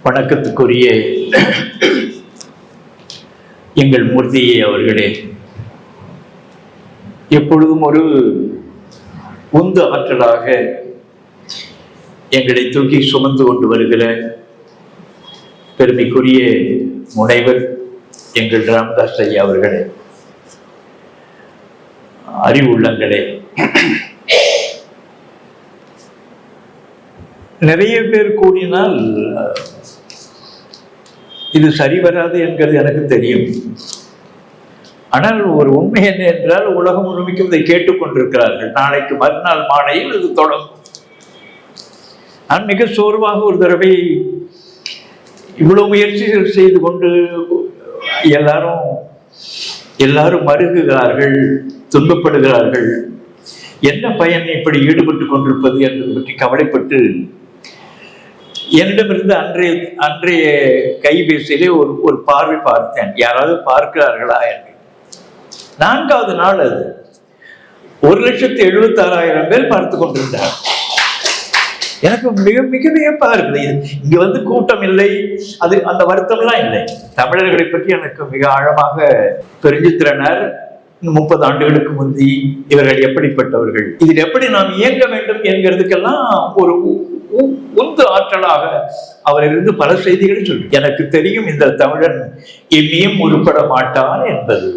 வணக்கத்துக்குரிய எங்கள் மூர்த்தியே அவர்களே, எப்பொழுதும் ஒரு உந்து ஆற்றலாக எங்களை தூக்கி சுமந்து கொண்டு வருகிற பெருமைக்குரிய முனைவர் எங்கள் ராமதாஸ் ஐயா அவர்களே, அறிவுள்ளங்களே, நிறைய பேர் கூடினால் இது சரி வராது என்கிறது எனக்கு தெரியும். ஆனால் ஒரு உண்மை என்ன என்றால், உலகம் முழுமைக்கும் இதை கேட்டுக்கொண்டிருக்கிறார்கள். நாளைக்கு மறுநாள் மாலையில் இது தொடங்கும். நான் மிக சோர்வாக ஒரு தடவை இவ்வளவு முயற்சிகள் செய்து கொண்டு எல்லாரும் மருகுகிறார்கள், துன்பப்படுகிறார்கள், என்ன பயன் இப்படி ஈடுபட்டு கொண்டிருப்பது என்பது பற்றி கவலைப்பட்டு என்னிடமிருந்து அன்றைய கைபேசியிலே ஒரு பார்வை பார்த்தேன். யாராவது பார்க்கிறார்களா என்று. 4வது நாள் அது 1,76,000 பேர் பார்த்து கொண்டிருந்தார். எனக்கு மிக மிக வியப்பாக இருக்குது. இங்க வந்து கூட்டம் இல்லை, அது அந்த வருத்தம்லாம் இல்லை. தமிழர்களை பற்றி எனக்கு மிக ஆழமாக தெரிஞ்சுத்திறனர். 30 ஆண்டுகளுக்கு முந்தி இவர்கள் எப்படிப்பட்டவர்கள், இதில் எப்படி நாம் இயங்க வேண்டும் என்கிறதுக்கெல்லாம் ஒரு உந்து ஆற்றலாக அவர் இருந்து பல செய்திகளை சொல்லி எனக்கு தெரியும். இந்த தமிழன் இனியும் உருப்பட மாட்டான் என்பது.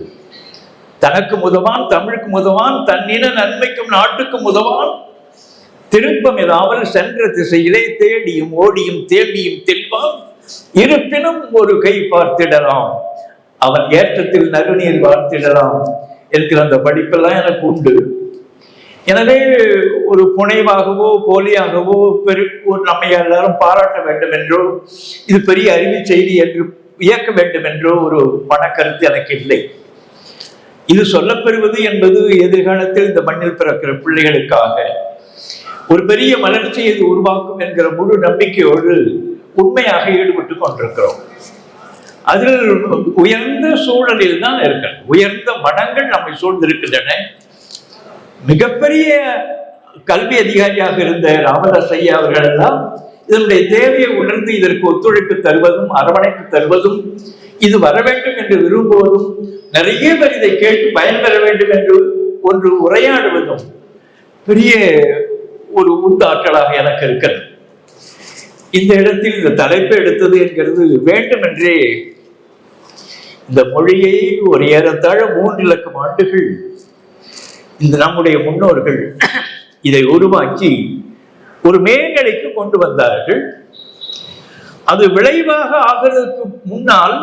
தனக்கு உதவான், தமிழுக்கு உதவான், தன்னின நன்மைக்கும் நாட்டுக்கும் உதவான், திருப்பம் ஏதாவது சென்ற திசையிலே தேடியும் ஓடியும் தேடியும் தெளிவான், இருப்பினும் ஒரு கை பார்த்திடலாம், அவன் ஏற்றத்தில் நறுநீர் பார்த்திடலாம் என்கிற அந்த படிப்பெல்லாம் எனக்கு உண்டு. எனவே ஒரு புனைவாகவோ போலியாகவோ நம்மை எல்லாரும் பாராட்ட வேண்டும் என்றோ, இது பெரிய அறிவு செய்தி என்று இயக்க வேண்டும் என்றோ ஒரு மனக்கருத்து எனக்கு இல்லை. இது சொல்லப்பெறுவது என்பது எதிர்காலத்தில் இந்த மண்ணில் பிறக்கிற பிள்ளைகளுக்காக ஒரு பெரிய மலர்ச்சியை இது உருவாக்கும் என்கிற முழு நம்பிக்கையோடு உண்மையாக ஈடுபட்டு கொண்டிருக்கிறோம். அதில் உயர்ந்த சூழலில் தான் இருக்கிறது. உயர்ந்த மனங்கள் நம்மை சூழ்ந்திருக்கின்றன. மிகப்பெரிய கல்வி அதிகாரியாக இருந்த ராமதாஸ் ஐயா அவர்கள் எல்லாம் இதனுடைய தேவையை உணர்ந்து இதற்கு ஒத்துழைப்பு தருவதும் அரவணைப்பு தருவதும், இது வர வேண்டும் என்று விரும்புவதும், நிறைய பேர் இதை கேட்டு பயன்பெற வேண்டும் என்று ஒன்று உரையாடுவதும் பெரிய ஒரு உந்தாற்றலாக எனக்கு இருக்கிறது. இந்த இடத்தில் இந்த தலைப்பு எடுத்தது என்கிறது வேண்டுமென்றே இந்த மொழியை ஒரு ஏறத்தாழ 3 லட்சம் ஆண்டுகள் இந்த நம்முடைய முன்னோர்கள் இதை உருவாக்கி ஒரு மேல்நிலைக்கு கொண்டு வந்தார்கள். அது விளைவாக ஆகிறதுக்கு முன்னால்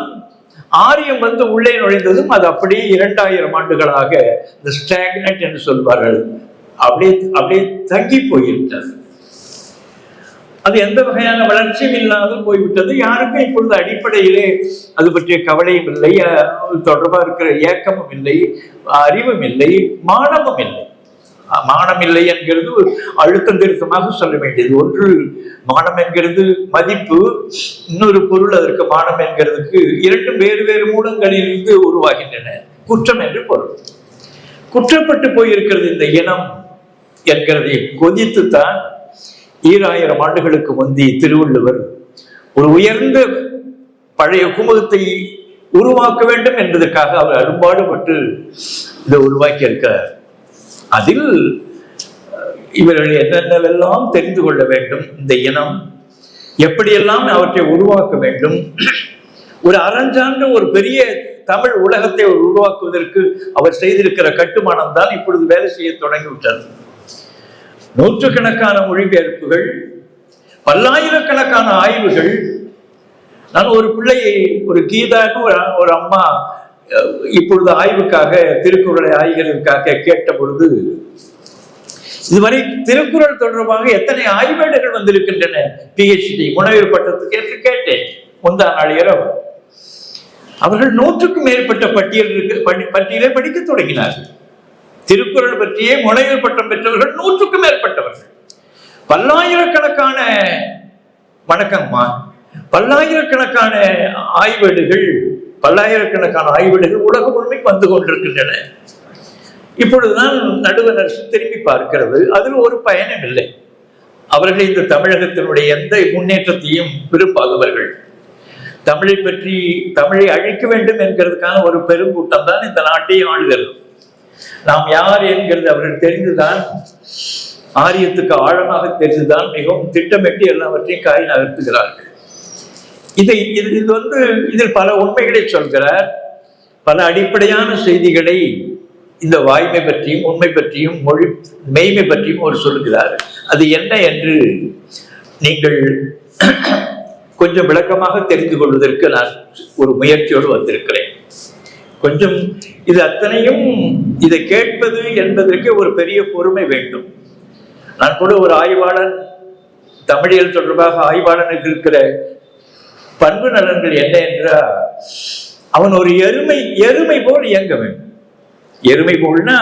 ஆரியம் வந்து உள்ளே நுழைந்ததும் அது அப்படியே 2000 ஆண்டுகளாக இந்த ஸ்டாக்னட் என்று சொல்வார்கள், அப்படியே தங்கி போய்விட்டது. அது எந்த வகையான வளர்ச்சியும் இல்லாமல் போய்விட்டது. யாருக்கும் இப்பொழுது அடிப்படையிலே அது பற்றிய கவலையும் இல்லை, தொடர்பாக இருக்கிற ஏக்கமும் இல்லை, அறிவும் இல்லை, மானமும் இல்லை. மானம் இல்லை என்கிறது அழுத்தம் திருத்தமாக சொல்ல வேண்டியது. ஒன்று மானம் என்கிறது மதிப்பு, இன்னொரு பொருள் அதற்கு மானம் என்கிறதுக்கு. 2 வேறு வேறு மூலங்களில் இருந்து உருவாகின்றன. குற்றம் என்று பொருள். குற்றப்பட்டு போயிருக்கிறது இந்த இனம் என்கிறதை கொதித்துத்தான் 2000 ஆண்டுகளுக்கு முந்தி திருவள்ளுவர் ஒரு உயர்ந்த பழைய குமுகத்தை உருவாக்க வேண்டும் என்பதற்காக அவர் அரும்பாடுபட்டு இதை உருவாக்கி இருக்கிறார். அதில் இவர்கள் என்னென்னவெல்லாம் தெரிந்து கொள்ள வேண்டும், இந்த இனம் எப்படியெல்லாம் அவற்றை உருவாக்க வேண்டும், ஒரு அறஞ்சான்ற ஒரு பெரிய தமிழ் உலகத்தை உருவாக்குவதற்கு அவர் செய்திருக்கிற கட்டுமானம் தான் இப்பொழுது வேலை செய்ய தொடங்கிவிட்டது. 100கணக்கான மொழிபெயர்ப்புகள், பல்லாயிரக்கணக்கான ஆய்வுகள். நான் ஒரு பிள்ளையை, ஒரு கீதான்னு ஒரு அம்மா இப்பொழுது ஆய்வுக்காக, திருக்குறளை ஆய்வுகளுக்காக கேட்ட பொழுது, இதுவரை திருக்குறள் தொடர்பாக எத்தனை ஆய்வேடுகள் வந்திருக்கின்றன PhD முனைவர் பட்டத்துக்கு என்று கேட்டேன். முந்தா நாள் இரவு அவர்கள் 100க்கும் மேற்பட்ட பட்டியலை படிக்க தொடங்கினார்கள். திருக்குறள் பற்றியே முனைவர் பட்டம் பெற்றவர்கள் 100க்கும் மேற்பட்டவர்கள். பல்லாயிரக்கணக்கான பல்லாயிரக்கணக்கான ஆய்வேடுகள் உலகம் முழுமைக்கு வந்து கொண்டிருக்கின்றன. இப்பொழுதுதான் நடுவர் அரசு திரும்பி பார்க்கிறது. அதில் ஒரு பயனும் இல்லை. அவர்கள் இந்த தமிழகத்தினுடைய எந்த முன்னேற்றத்தையும் விரும்பாதவர்கள். தமிழை அழிக்க வேண்டும் என்கிறதுக்கான ஒரு பெருங்கூட்டம் தான் இந்த நாட்டை ஆளுகிறது. நாம் யார் என்கிறது அவர்கள் தெரிந்துதான், ஆரியத்துக்கு ஆழமாக தெரிந்துதான் மிகவும் திட்டமிட்டு எல்லாவற்றையும் காய் நகர்த்துகிறார்கள். இதில் பல உண்மைகளை சொல்கிறார், பல அடிப்படையான செய்திகளை இந்த வாய்மை பற்றியும் உண்மை பற்றியும் மெய்மை பற்றியும் அவர் சொல்லுகிறார். அது என்ன என்று நீங்கள் கொஞ்சம் விளக்கமாக தெரிந்து கொள்வதற்கு நான் ஒரு முயற்சியோடு வந்திருக்கிறேன். கொஞ்சம் இது அத்தனையும் இதை கேட்பது என்பதற்கு ஒரு பெரிய பொறுமை வேண்டும். நான் கூட ஒரு ஆய்வாளன், தமிழியல் தொடர்பாக ஆய்வாளனுக்கு இருக்கிற பண்பு நலன்கள் என்ன என்றால், அவன் ஒரு எருமை போல் இயங்க வேண்டும். எருமை போல்னா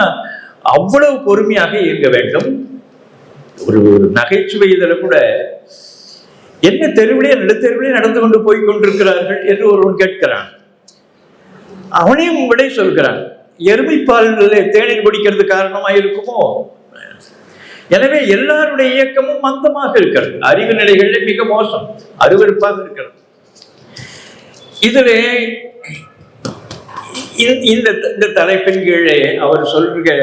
அவ்வளவு பொறுமையாக இயங்க வேண்டும். ஒரு நகைச்சுவை இதில் கூட, என்ன நடுத்தெருவிலே நடந்து கொண்டு போய் கொண்டிருக்கிறார்கள் என்று ஒருவன் கேட்கிறான். அவனையும் விடை சொல்கிறான், எருமை பால் தேநீர் குடிக்கிறது காரணமாக இருக்குமோ? எனவே எல்லாருடைய இயக்கமும் மந்தமாக இருக்கிறது, அறிவு நிலைகளில் மிக மோசம், அருவருப்பாக இருக்கிறது. இதிலே இந்த தலைப்பின் கீழே அவர் சொல்ற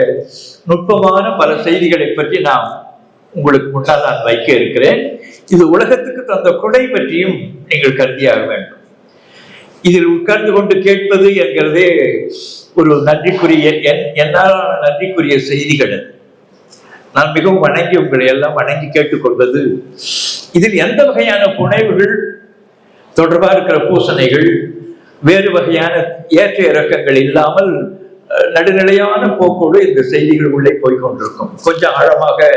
நுட்பமான பல செய்திகளை பற்றி நாம் உங்களுக்கு முன்னால் நான் வைக்க இருக்கிறேன். இது உலகத்துக்கு தந்த கொடை பற்றியும் நீங்கள் கருதியாக வேண்டும். இதில் உட்கார்ந்து கொண்டு கேட்பது என்கிறதே ஒரு என்னால் நன்றிக்குரிய செய்திகள். நான் மிகவும் வணங்கி உங்களை எல்லாம் வணங்கி கேட்டுக்கொள்வது, இதில் எந்த வகையான புனைவுகள் தொடர்பாக இருக்கிற பூசணைகள், வேறு வகையான ஏற்ற இறக்கங்கள் இல்லாமல் நடுநிலையான போக்கோடு இந்த செய்திகள் உள்ளே போய்கொண்டிருக்கும். கொஞ்சம் ஆழமாக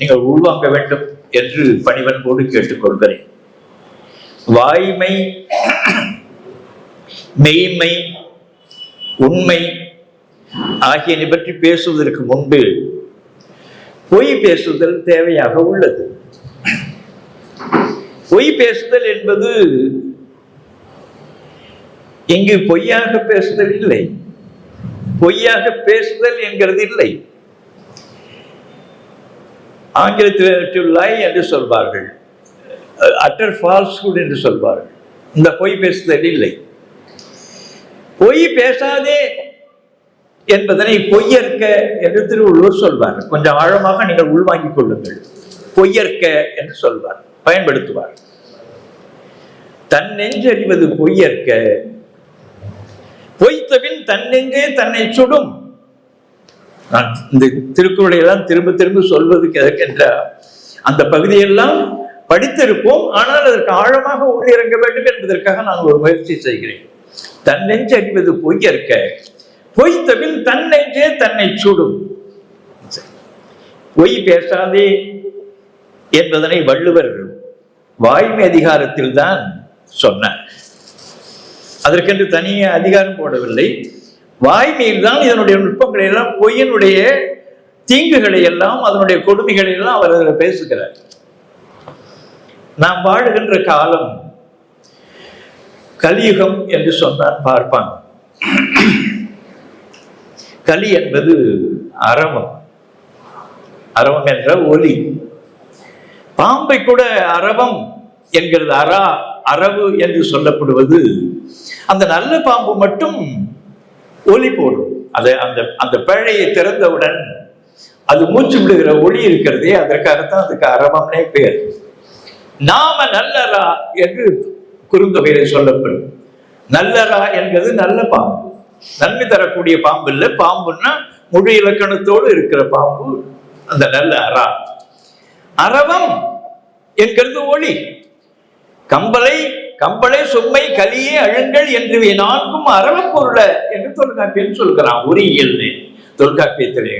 நீங்கள் உள்வாங்க வேண்டும் என்று பணிவன்போடு கேட்டுக்கொள்கிறேன். வாய்மை, மெய்மை, உண்மை ஆகியனை பற்றி பேசுவதற்கு முன்பு பொய் பேசுதல் தேவையாக உள்ளது. பொய் பேசுதல் என்பது இங்கு பொய்யாக பேசுதல் இல்லை, பொய்யாக பேசுதல் என்கிறது இல்லை. ஆங்கிலத்தில் டு லை என்று சொல்வார்கள், அட்டர் ஃபால்ஸ்ஹுட் என்று சொல்வார்கள். இந்த பொய் பேசுதல் இல்லை. பொய் பேசாதே என்பதனை பொய்யற்க என்று திருவள்ளுவர் சொல்வார். கொஞ்சம் ஆழமாக நீங்கள் உள்வாங்கிக் கொள்ளுங்கள். பொய்யற்க என்று சொல்வார், பயன்படுத்துவார். தன் நெஞ்சறிவது பொய்யற்க, பொய்த்தபின் தன் நெஞ்சே தன்னை சுடும். நான் இந்த திருக்குறளை எல்லாம் திரும்ப திரும்ப சொல்வதற்கு எதற்கென்றால், அந்த பகுதியெல்லாம் படித்திருப்போம், ஆனால் அதற்கு ஆழமாக உள்ளிறங்க வேண்டும் என்பதற்காக நான் ஒரு முயற்சி செய்கிறேன். தன் நெஞ்சு அறிவது பொய்யற்க, பொய்த்தபின் தன் நெஞ்சே தன்னை சுடும். பொய் பேசாதே என்பதனை வள்ளுவர் வாய்மை அதிகாரத்தில் தான் சொன்னார். அதற்கென்று தனியே அதிகாரம் போடவில்லை. வாய்மையில் தான் இதனுடைய நுட்பங்களை எல்லாம், பொய்யினுடைய தீங்குகளை எல்லாம், அதனுடைய கொடுமைகளை எல்லாம் அவர் அதில் பேசுகிறார். நாம் வாழுகின்ற காலம் கலியுகம் என்று சொன்னார் பார்ப்பான். கலி என்பது அரவம், அரவம் என்ற ஒலி. பாம்பை கூட அரவம் என்கிறது, அரவு என்று சொல்லப்படுவது. அந்த நல்ல பாம்பு மட்டும் ஒலி போடும். அந்த பேழையை திறந்தவுடன் அது மூச்சு விடுகிற ஒளி இருக்கிறதே, அதற்காகத்தான் அதுக்கு அரவம்னே பேர். நாம நல்லரா என்று குறுந்தொகையில சொல்லப்படும். நல்லரா என்பது நல்ல பாம்பு, நன்மை தரக்கூடிய பாம்பு இல்லை. பாம்புன்னா முழு இலக்கணத்தோடு இருக்கிற பாம்பு அந்த நல்ல அரா. அரவம் என்கிறது ஒளி. கம்பளை சும்மை கலியே அழுங்கள் என்று நான்கும் அரவம் பொருள என்று தொல்காப்பியன் சொல்கிறான். உரியியல் தொல்காப்பியத்திலே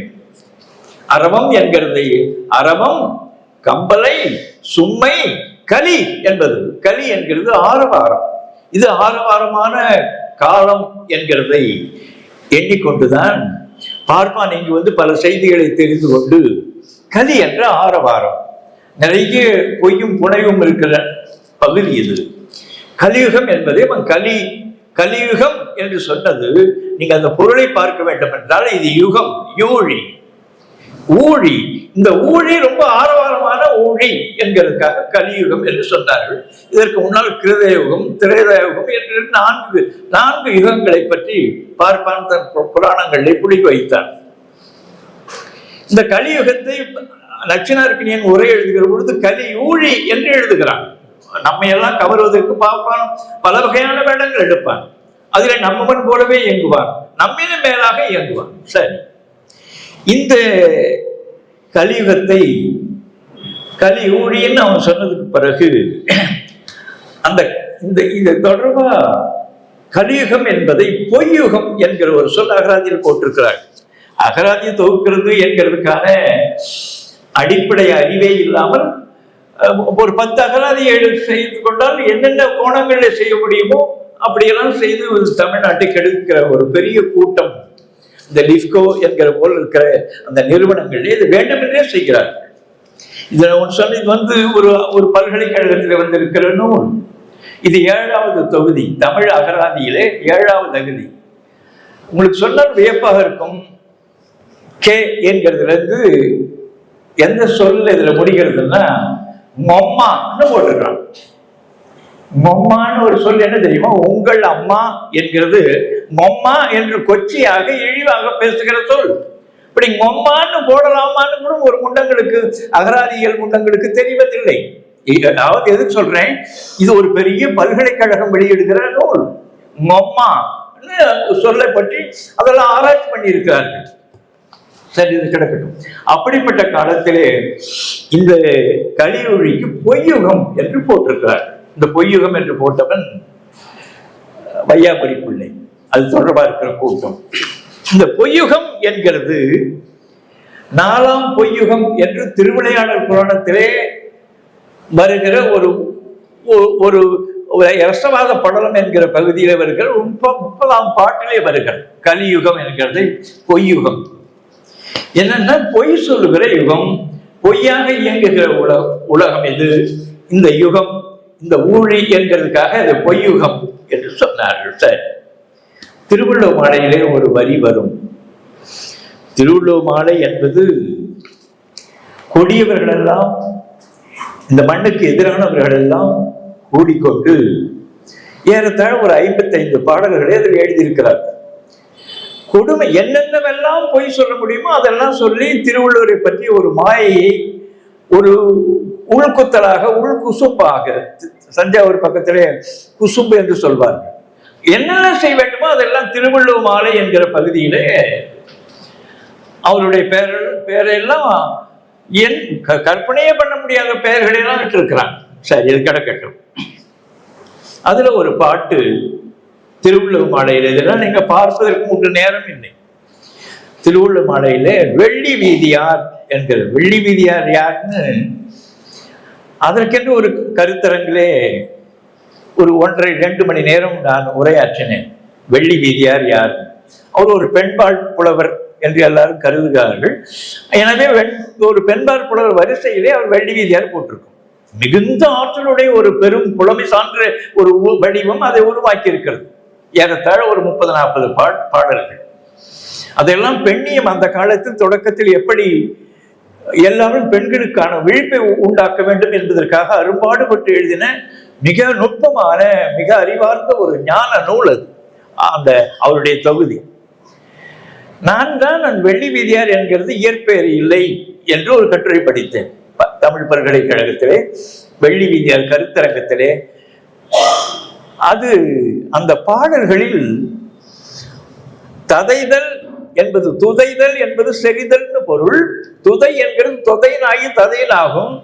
அரவம் என்கிறது, அரவம், கம்பளை, சும்மை, கலி என்பது. கலி என்கிறது ஆரவாரம். இது ஆரவாரமான காலம் என்கிறதை எண்ணிக்கொண்டுதான் பார்ப்பான் இங்கு பல செய்திகளை தெரிந்து கொண்டு, கலி என்ற ஆரவாரம், நிறைய பொய்யும் புனைவும் இருக்கிற பகுதி இது. கலியுகம் என்பதே கலியுகம் என்று சொன்னது, நீங்க அந்த பொருளை பார்க்க வேண்டும் என்றால் இது யுகம், ஊழி. இந்த ஊழி ரொம்ப ஆரவாரமான ஊழி என்கிறதுக்காக கலியுகம் என்று சொன்னார்கள். இதற்கு முன்னால் கிருதயுகம், திரேதயுகம் என்று நான்கு யுகங்களை பற்றி பார்ப்பான் தன் புராணங்களை புடி வைத்தான். இந்த கலியுகத்தை நச்சினார்க்கினியன் உரை எழுதுகிற பொழுது கலி ஊழி என்று எழுதுகிறான். நம்மை எல்லாம் கவர்வதற்கு பார்ப்பான், பல வகையான வேடங்கள் எடுப்பான். அதில் நம்மவன் போலவே இயங்குவான், நம்மினும் மேலாக இயங்குவான். சரி, இந்த கலியுகத்தை கலி ஊழின்னு அவன் சொன்னதுக்கு பிறகு அந்த இது தொடர்பா கலியுகம் என்பதை பொய்யுகம் என்கிற ஒரு சொல் அகராதியில் போட்டிருக்கிறார். அகராதியை தொகுக்கிறது என்கிறதுக்கான அடிப்படை அறிவே இல்லாமல் ஒரு 10 அகராதியை செய்து கொண்டால் என்னென்ன கோணங்களில் செய்ய முடியுமோ அப்படியெல்லாம் செய்து தமிழ்நாட்டை கெடுக்கிற ஒரு பெரிய கூட்டம் இந்த லிஃப்கோ என்கிற போல் இருக்கிற அந்த நிறுவனங்களே இது வேண்டுமென்றே செய்கிறார்கள். இதுல ஒன்று சொன்ன, இது ஒரு பல்கலைக்கழகத்தில் வந்திருக்கிற நூல். இது 7வது தொகுதி, தமிழ் அகராதியிலே 7வது அகதி. உங்களுக்கு சொன்னால் வியப்பாக இருக்கும். கே என்கிறதுல இருந்து எந்த சொல்ல இதுல முடிகிறதுன்னா மொம்மான்னு போட்டிருக்கான். மொம்மான்னு ஒரு சொல் என்ன தெரியுமா? உங்கள் அம்மா என்கிறது மொம்மா என்று கொச்சியாக இழிவாக பேசுகிற சொல். இப்படி மொம்மான்னு போடலாமான்னு கூட ஒரு முண்டங்களுக்கு, அகராதிகள் முண்டங்களுக்கு தெரிவதில்லை. அதாவது எதுக்கு சொல்றேன், இது ஒரு பெரிய பல்கலைக்கழகம் வெளியிடுகிற நூல். மொம்மா சொல்லை பற்றி அதெல்லாம் ஆராய்ச்சி பண்ணி இருக்கிறார்கள். சரி, இது கிடக்கட்டும். அப்படிப்பட்ட காலத்திலே இந்த கலியுழிக்கு பொய்யுகம் என்று போட்டிருக்கிறார். இந்த பொய்யுகம் என்று போட்டவன் வையாபுரி பிள்ளை. அது தொடர்பா இருக்கிற கூட்டம். இந்த பொய்யுகம் என்கிறது 4ஆம் பொய்யுகம் என்று திருவிளையாடல் புராணத்திலே வருகிற ஒரு ரசவாத படலம் என்கிற பகுதியிலே வருகிற 30ஆம் பாட்டிலே வருகிற கலியுகம் என்கிறது பொய்யுகம். என்னன்னா பொய் சொல்லுகிற யுகம், பொய்யாக இயங்குகிற உலகம் இது. இந்த யுகம், இந்த ஊழி என்கிறதுக்காக அது பொய்யுகம் என்று சொன்னார்கள். சரி, திருவள்ளுவர் மாலையிலே ஒரு வரி வரும். திருவள்ளுவர் மாலை என்பது கொடியவர்கள் எல்லாம், இந்த மண்ணுக்கு எதிரானவர்கள் எல்லாம் கூடிக்கொண்டு ஏறத்தாழ ஒரு 55 பாடல்களை அதில் எழுதியிருக்கிறார்கள். கொடுமை என்னென்னவெல்லாம் பொய் சொல்ல முடியுமோ அதெல்லாம் சொல்லி திருவள்ளுவரை பற்றி ஒரு மாயையை ஒரு உள்குத்தலாக, உள்குசும்பாக, தஞ்சாவூர் பக்கத்திலே குசும்பு என்று சொல்வார்கள். என்னென்ன செய்ய வேண்டுமோ அதெல்லாம் திருவள்ளுவர் மாலை என்கிற பகுதியிலே அவருடைய பேரெல்லாம் கற்பனையே பண்ண முடியாத பெயர்களெல்லாம் விட்டிருக்கிறாங்க. சரி, இது கிடக்கட்டும். அதுல ஒரு பாட்டு திருவள்ளுவர் மாலையில, இதெல்லாம் நீங்க பார்ப்பதற்கு முன்பு நேரம் இல்லை. திருவள்ளுவர் மாலையில வெள்ளி வீதியார் என்கிற, வெள்ளி வீதியார் யாருன்னு அதற்கென்று ஒரு கருத்தரங்கிலே ஒரு 1.5-2 மணி நேரம் நான் உரையாற்றினேன். வெள்ளி வீதியார் யார்? அவர் ஒரு பெண்பால் புலவர் என்று எல்லாரும் கருதுகிறார்கள். எனவே ஒரு பெண்பால் புலவர் வரிசையிலே அவர் வெள்ளி வீதியார் போட்டிருக்கும். மிகுந்த ஆற்றலுடைய ஒரு பெரும் புலமை சான்ற ஒரு வடிவம் அதை உருவாக்கி இருக்கிறது. ஏறத்தாழ ஒரு 30-40 பாடல்கள். அதெல்லாம் பெண்ணியம் அந்த காலத்தில் தொடக்கத்தில் எப்படி எல்லாரும் பெண்களுக்கான விழிப்பை உண்டாக்க வேண்டும் என்பதற்காக அரும்பாடுபட்டு எழுதின மிக நுட்பமான, மிக அறிவார்ந்த ஒரு ஞான நூல் அது, அந்த அவருடைய தொகுதி. நான் வெள்ளி வீதியார் என்கிறது இயற்பெயர் இல்லை என்று ஒரு கட்டுரை படித்தேன் தமிழ் பல்கலைக்கழகத்திலே, வெள்ளி வீதியார் கருத்தரங்கத்திலே. அது அந்த பாடல்களில் ததைதல் என்பது, துதைதல் என்பது செறிதல்னு பொருள். துதை என்கிறது தொதையினாகி ததையினாகும்.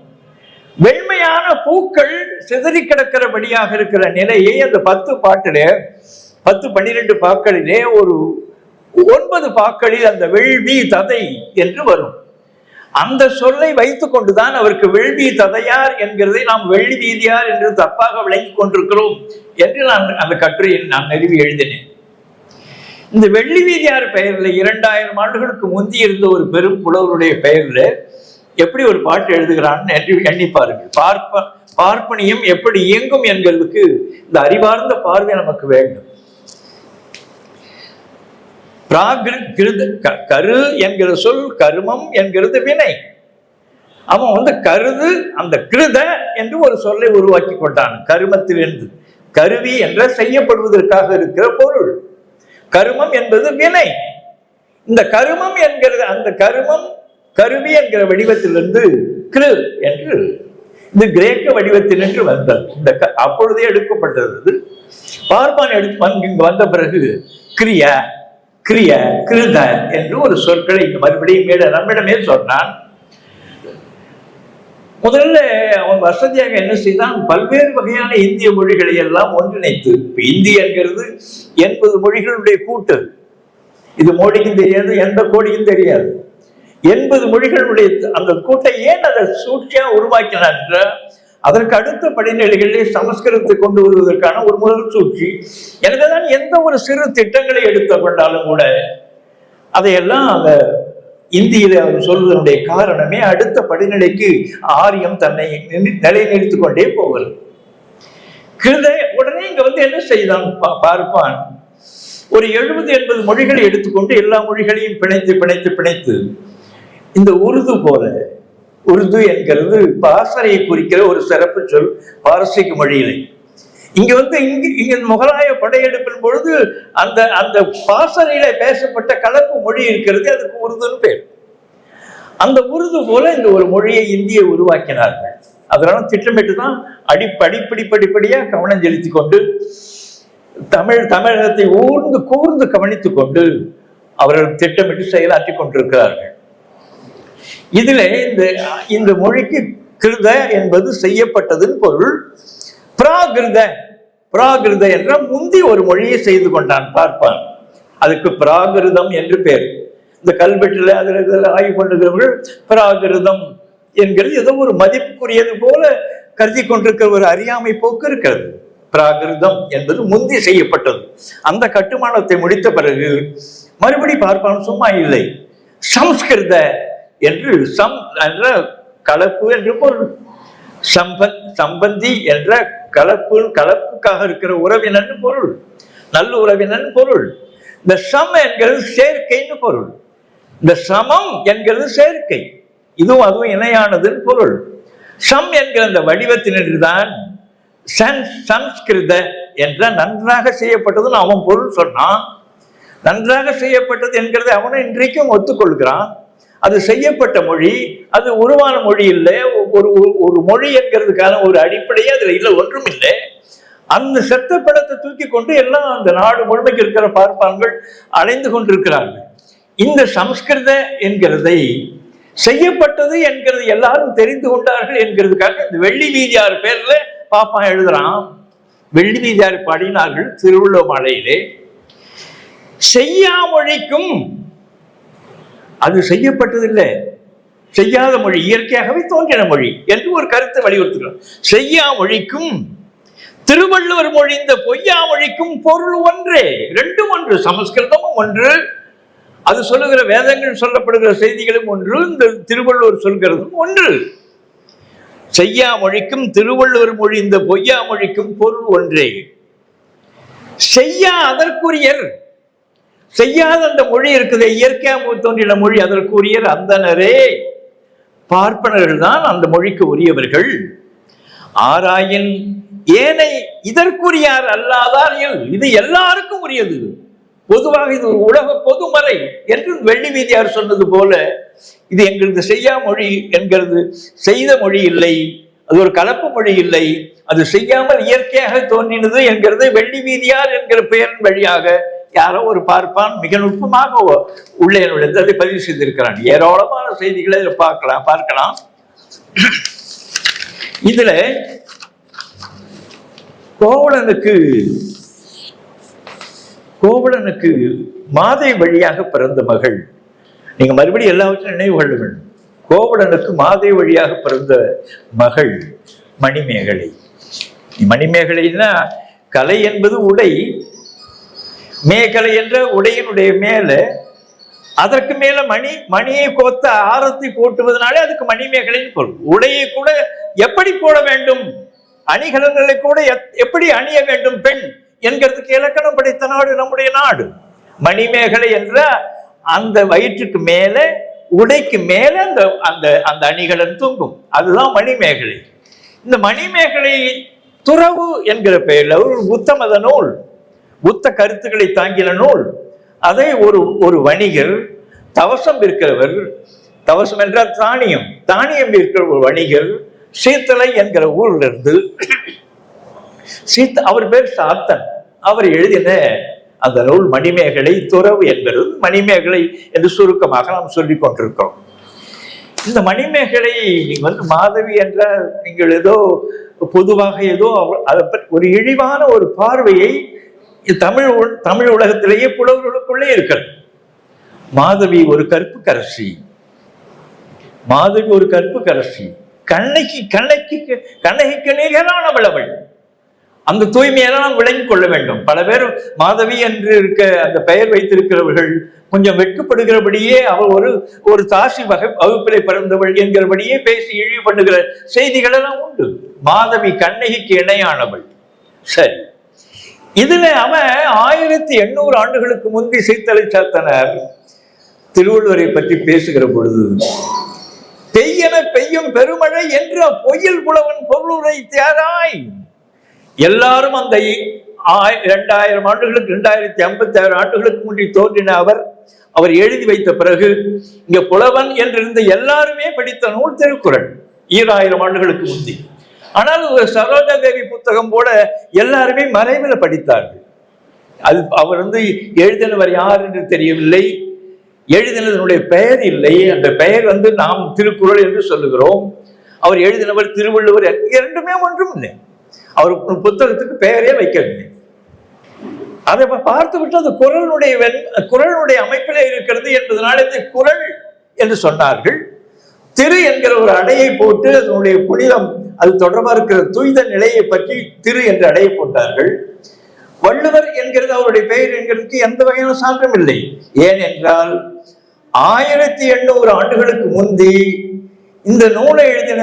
வெண்மையான பூக்கள் சிதறி கிடக்கிறபடியாக இருக்கிற நிலையை அந்த 10 பாட்டிலே, 10-12 பாக்களிலே ஒரு 9 பாக்களில் அந்த வெள்வி ததை என்று வரும். அந்த சொல்லை வைத்துக் கொண்டுதான் அவருக்கு வெள்வி ததையார் என்கிறதை நாம் வெள்ளி வீதியார் என்று தப்பாக விளங்கிக் கொண்டிருக்கிறோம் என்று நான் அந்த கட்டுரையில் நான் நிறுவி எழுதினேன். இந்த வெள்ளி வீதியார் பெயர்ல 2000 ஆண்டுகளுக்கு முந்தி இருந்த ஒரு பெரும் புலவருடைய பெயர்ல எப்படி ஒரு பாட்டு எழுதுகிறான்னு என்று எண்ணி பாருங்கள். பார்ப்பனியம் எப்படி இயங்கும் என்கிறதுக்கு இந்த அறிவார்ந்த பார்வை நமக்கு வேண்டும். கரு என்கிற சொல் கருமம் என்கிறது வினை. அவன் வந்து கருது அந்த கிருத என்று ஒரு சொல்லை உருவாக்கி கொண்டான். கருமத்திலிருந்து கருவி என்ற செய்யப்படுவதற்காக இருக்கிற பொருள். கருமம் என்பது வினை. இந்த கருமம் என்கிற அந்த கருமம் கருவி என்கிற வடிவத்திலிருந்து கிரு என்று இந்த கிரேக்க வடிவத்தில் என்று வந்தது. இந்த அப்பொழுதே எடுக்கப்பட்டது. பார்ப்பான் எடுத்து இங்கு வந்த பிறகு கிரிய கிரிய கிருத என்று ஒரு சொற்களை இங்கு மறுபடியும் நம்மிடமே சொன்னான். முதல்ல அவன் வசதியாக என்ன செய்தான், பல்வேறு வகையான இந்திய மொழிகளை எல்லாம் ஒன்றிணைத்து, இந்தி என்கிறது 80 மொழிகளுடைய கூட்டு. இது மோடிக்கும் தெரியாது, எந்த கோடிக்கும் தெரியாது. 80 மொழிகளுடைய அந்த கூட்டை ஏன் அதை சூழ்ச்சியா உருவாக்கினான் என்ற அதற்கு அடுத்த படிநிலைகளிலே சமஸ்கிருதத்தை கொண்டு வருவதற்கான ஒரு முதல் சூழ்ச்சி. எனக்குதான் எந்த ஒரு சிறு திட்டங்களை எடுத்து கொண்டாலும் கூட அதையெல்லாம் அந்த இந்தியில அவர் சொல்வதனுடைய காரணமே அடுத்த படிநிலைக்கு ஆரியம் தன்னை நிலைநிறுத்திக் கொண்டே போகிறது. உடனே இங்க வந்து என்ன செய்தான் பார்ப்பான், ஒரு 70-80 மொழிகளை எடுத்துக்கொண்டு எல்லா மொழிகளையும் பிணைத்து பிணைத்து பிணைத்து இந்த உருது போல, உருது என்கிறது பாசறையை குறிக்கிற ஒரு சிறப்பு சொல் பாரசீக மொழியிலே. இங்க வந்து இங்க முகலாய படையெடுப்பின் பொழுது அந்த அந்த பாசறையில பேசப்பட்ட கலப்பு மொழி இருக்கிறது, அதுக்கு உருதுன்னு பேர். அந்த உருது போல இந்த ஒரு மொழியை இந்தியை உருவாக்கினார்கள். அதனால திட்டமிட்டு தான் படிப்படியா கவனம் செலுத்தி கொண்டு தமிழகத்தை கூர்ந்து கவனித்துக் கொண்டு அவர்கள் திட்டமிட்டு செயலாற்றி கொண்டிருக்கிறார்கள். இதுல இந்த மொழிக்கு கிருத என்பது செய்யப்பட்டதுன்னு பொருள். பிராகிருத என்ற முந்தி ஒரு மொழியை செய்து கொண்டான் பார்ப்பான். அதுக்கு பிராகிருதம் என்று பேர். இந்த கல்வெட்டுல அதுல ஆய்வு பண்ணுகிறவர்கள் பிராகிருதம் என்கிறது ஏதோ ஒரு மதிப்புக்குரியது போல கருதி கொண்டிருக்கிற ஒரு அறியாமை போக்கு இருக்கிறது. பிராகிருதம் என்பது முந்தி செய்யப்பட்டது. அந்த கட்டுமானத்தை முடித்த பிறகு மறுபடி பார்ப்பான், சும்மா இல்லை, சம்ஸ்கிருத என்று என்ற கலப்பு என்று பொருள். சம்பந்தி என்ற கலப்புக்காக இருக்கிற உறவினன் பொருள், நல்ல உறவினன் பொருள். இந்த சம் என்கிறது சேர்க்கைன்னு பொருள். இந்த சமம் என்கிறது சேர்க்கை, இதுவும் அதுவும் இணையானதுன்னு பொருள். சம் என்கிற அந்த வடிவத்தினர்தான் சம்ஸ்கிருத என்ற நன்றாக செய்யப்பட்டதுன்னு அவன் பொருள் சொன்னான். நன்றாக செய்யப்பட்டது என்கிறது அவனை இன்றைக்கும் ஒத்துக்கொள்கிறான். அது செய்யப்பட்ட மொழி, அது உருவான மொழி இல்லை. ஒரு மொழி என்கிறதுக்கான ஒரு அடிப்படையே அதுல இல்லை, ஒன்றும் இல்லை. அந்த செத்த படத்தை தூக்கி கொண்டு எல்லாம் அந்த நாடு முழுமைக்கு இருக்கிற பார்ப்பான்கள் அடைந்து கொண்டிருக்கிறார்கள். இந்த சம்ஸ்கிருத என்கிறதை செய்யப்பட்டது என்கிறது எல்லாரும் தெரிந்து கொண்டார்கள் என்கிறதுக்காக இந்த வெள்ளி வீதியார் பேர்ல பாப்பான் எழுதுறான். வெள்ளி வீதியார் பாடினார்கள் திருவள்ளுவமலையிலே, செய்யா மொழிக்கும், அது செய்யப்பட்டதில்லை, செய்யாத மொழி, இயற்கையாகவே தோன்றின மொழி என்று ஒரு கருத்தை வலியுறுத்துகிறோம். செய்யா மொழிக்கும் திருவள்ளுவர் மொழிந்த பொய்யா மொழிக்கும் பொருள் ஒன்றே, ரெண்டும் ஒன்று. சமஸ்கிருதமும் ஒன்று, அது சொல்லுகிற வேதங்கள் சொல்லப்படுகிற செய்திகளும் ஒன்று, இந்த திருவள்ளுவர் சொல்கிறதும் ஒன்று. செய்யா மொழிக்கும் திருவள்ளுவர் மொழிந்த பொய்யா மொழிக்கும் பொருள் ஒன்றே. செய்யா அதற்குரியர், செய்யாத அந்த மொழி இருக்குது, இயற்கையாக தோன்றின மொழி, அதற்குரியர் அந்தனரே, பார்ப்பனர்கள் தான் அந்த மொழிக்கு உரியவர்கள். ஆராயின் ஏனை இதற்குரியார் அல்லாதார், இது எல்லாருக்கும் உரியது, பொதுவாக இது ஒரு உலக பொதுமறை என்று வெள்ளி வீதியார் சொன்னது போல இது எங்களுக்கு செய்யா மொழி என்கிறது செய்த மொழி இல்லை, அது ஒரு கலப்பு மொழி இல்லை, அது செய்யாமல் இயற்கையாக தோன்றினது என்கிறது வெள்ளி வீதியார் என்கிற பெயரின் வழியாக யாரோ ஒரு பார்ப்பான் மிக நுட்பமாக உள்ளே நுழைந்து பதிவு செய்திருக்கிறான். ஏராளமான செய்திகளை பார்க்கலாம். இதுல கோவலனுக்கு மாதை வழியாக பிறந்த மகள், நீங்க மறுபடியும் எல்லாவற்றையும் நினைவு கொள்ள வேண்டும். கோவலனுக்கு மாதை வழியாக பிறந்த மகள் மணிமேகலை. மணிமேகலைன்னா கலை என்பது உடை, மேகலை என்ற உடையினுடைய மேல அதற்கு மேல மணியை கோத்த ஆரத்தி போட்டுவதனாலே அதுக்கு மணிமேகலைன்னு பொருள். உடையை கூட எப்படி போட வேண்டும், அணிகலன்களை கூட எப்படி அணிய வேண்டும் பெண் என்கிறதுக்கு இலக்கணம் படைத்த நாடு நம்முடைய நாடு. மணிமேகலை என்ற அந்த வயிற்றுக்கு மேல உடைக்கு மேல அந்த அந்த அந்த அணிகலன் தொங்கும். அதுதான் மணிமேகலை. இந்த மணிமேகலை துறவு என்கிற பெயர்ல ஒரு புத்த மத நூல், புத்த கருத்துக்களை தாங்கின நூல். அதை ஒரு வணிகர், தவசம் இருக்கிறவர், தவசம் என்றால் தானியம், தானியம் இருக்கிற ஒரு வணிகர் சீத்தலை என்கிற ஊர்ல இருந்து, அவர் பேர் சாத்தன், அவர் எழுதின அந்த நூல் மணிமேகலை துறவு என்பது. மணிமேகலை என்று சுருக்கமாக நாம் சொல்லிக் கொண்டிருக்கிறோம். இந்த மணிமேகலை நீங்க மாதவி என்ற நீங்கள் ஏதோ பொதுவாக ஏதோ அதை பற்றி ஒரு இழிவான ஒரு பார்வையை தமிழ் உலகத்திலேயே புலவர்களுக்குள்ளே இருக்கிறது. மாதவி ஒரு கற்பு கரசி, மாதவி ஒரு கற்பு கரசி, கண்ணகிக்கு நிகரானவள் அவள். அந்த தூய்மையெல்லாம் நாம் விளங்கிக் கொள்ள வேண்டும். பல பேர் மாதவி என்று இருக்க அந்த பெயர் வைத்திருக்கிறவர்கள் கொஞ்சம் வெட்கப்படுகிறபடியே அவள் ஒரு தாசி வகுப்பிலே பிறந்தவள் என்கிறபடியே பேசி இழிவு பண்ணுகிற செய்திகள் எல்லாம் உண்டு. மாதவி கண்ணகிக்கு இணையானவள். சரி, இதுல அவன் 1800 ஆண்டுகளுக்கு முந்தி சீத்தலை சாத்தனார் திருவள்ளுவரை பற்றி பேசுகிற பொழுது, பெய்யன பெய்யும் பெருமழை என்று பொய்யில் புலவன் பொருளுரை தேராய். எல்லாரும் அந்த 2000 ஆண்டுகளுக்கு 2056 ஆண்டுகளுக்கு முன்னே தோன்றின அவர் எழுதி வைத்த பிறகு இங்க புலவன் என்றிருந்த எல்லாருமே படித்த நூல் திருக்குறள் 2000 ஆண்டுகளுக்கு முந்தி. ஆனால் ஒரு சரோஜா தேவி புத்தகம் போல எல்லாருமே மறைவில் படித்தார்கள். அது அவர் எழுதினவர் யார் என்று தெரியவில்லை, எழுதினதனுடைய பெயர் இல்லை. அந்த பெயர் நாம் திருக்குறள் என்று சொல்லுகிறோம். அவர் எழுதினவர் திருவள்ளுவர், இரண்டுமே ஒன்றும் இல்லை. அவர் புத்தகத்துக்கு பெயரே வைக்கவில்லை. அதை பார்த்து விட்டு அது குறளுடைய அமைப்பிலே இருக்கிறது என்பதனால குறள் என்று சொன்னார்கள். திரு என்கிற ஒரு அடையை போட்டு அதனுடைய புனிதம், அது தொடர்பாக இருக்கிற தூய்த நிலையை பற்றி திரு என்ற அடையை போட்டார்கள். வள்ளுவர் என்கிறது அவருடைய பெயர் என்கிறதுக்கு எந்த வகையான சான்றும் இல்லை. ஏனென்றால் 1800 ஆண்டுகளுக்கு முந்தி இந்த நூலை எழுதின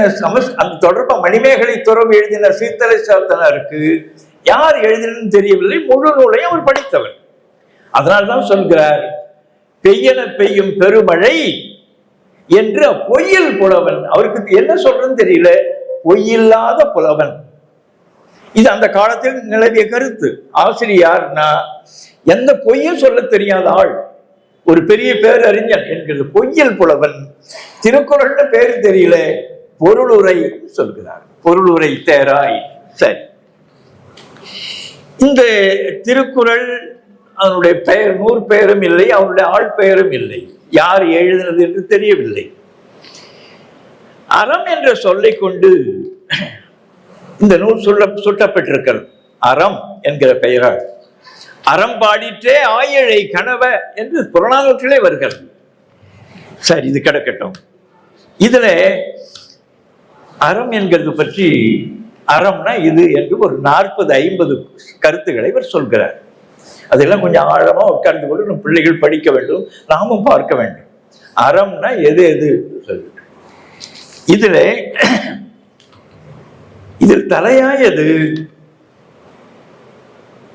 அந்த தொடர்பா மணிமேகலை துறவு எழுதின சீத்தலை சாத்தனாருக்கு யார் எழுதினு தெரியவில்லை. முழு நூலையும் அவர் படித்தவர். அதனால்தான் சொல்கிறார், பெய்யன பெய்யும் பெருமழை என்று பொய்யில் புலவன். அவருக்கு என்ன சொல்றதுன்னு தெரியல, பொய்யில்லாத புலவன். இது அந்த காலத்தில் நிலவிய கருத்து. ஆசிரியார்னா எந்த பொய்யும் சொல்ல தெரியாத ஆள், ஒரு பெரிய பேரறிஞன் என்கிறது. பொய்யில் புலவன். திருக்குறள்னு பேரு தெரியல, பொருளுரை சொல்கிறார், பொருளுரை தேராய். சரி, இந்த திருக்குறள் அதனுடைய பெயர் நூறு பெயரும் இல்லை, அவனுடைய ஆள் பெயரும் இல்லை, யார் எழுதினது என்று தெரியவில்லை. அறம் என்ற சொல்லை கொண்டு இந்த நூல் சுட்டப்பட்டிருக்கிறது. அறம் என்கிற பெயரால் அறம் பாடிற்றே ஆயழை கனவ என்று புறநானூற்றிலே வருகிறது. சரி, இது கிடக்கட்டும். இதுல அறம் என்கிறது பற்றி, அறம்னா இது என்று ஒரு 40-50 கருத்துக்களை இவர் சொல்கிறார். அதெல்லாம் கொஞ்சம் ஆழமா உட்கார்ந்து கொண்டு நம் பிள்ளைகள் படிக்க வேண்டும், நாமும் பார்க்க வேண்டும். அறம்னா எது எது சொல்லிட்டு இதில் தலையாயது,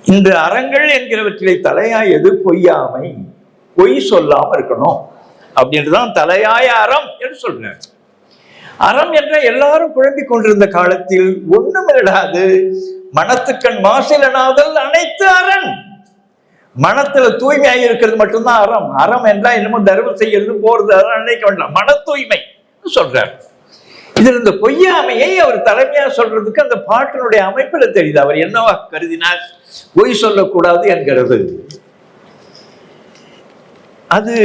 இந்த அறங்கள் என்கிறவற்றிலே தலையாயது பொய்யாமை, பொய் சொல்லாம இருக்கணும் அப்படின்றதுதான் தலையாய அறம் என்று சொல்றார். அறம் என்ற எல்லாரும் குழம்பிக் கொண்டிருந்த காலத்தில் ஒண்ணும் இல்லாது மனத்துக்கண் மாசிலனாதல் அனைத்து அரண். மனத்துல தூய்மையாக இருக்கிறது மட்டும்தான் அறம். அறம் என்றால் இன்னமும் தர்மம் செய்யறது போறது அதெல்லாம் நினைக்க வேண்டாம், மன தூய்மை சொல்றார். இதில் இந்த பொய்யாமையை அவர் தலைமையா சொல்றதுக்கு அந்த பாட்டினுடைய அமைப்புல தெரியுது. அவர் என்னவா கருதினார், பொய் சொல்லக்கூடாது என்கிறது. அது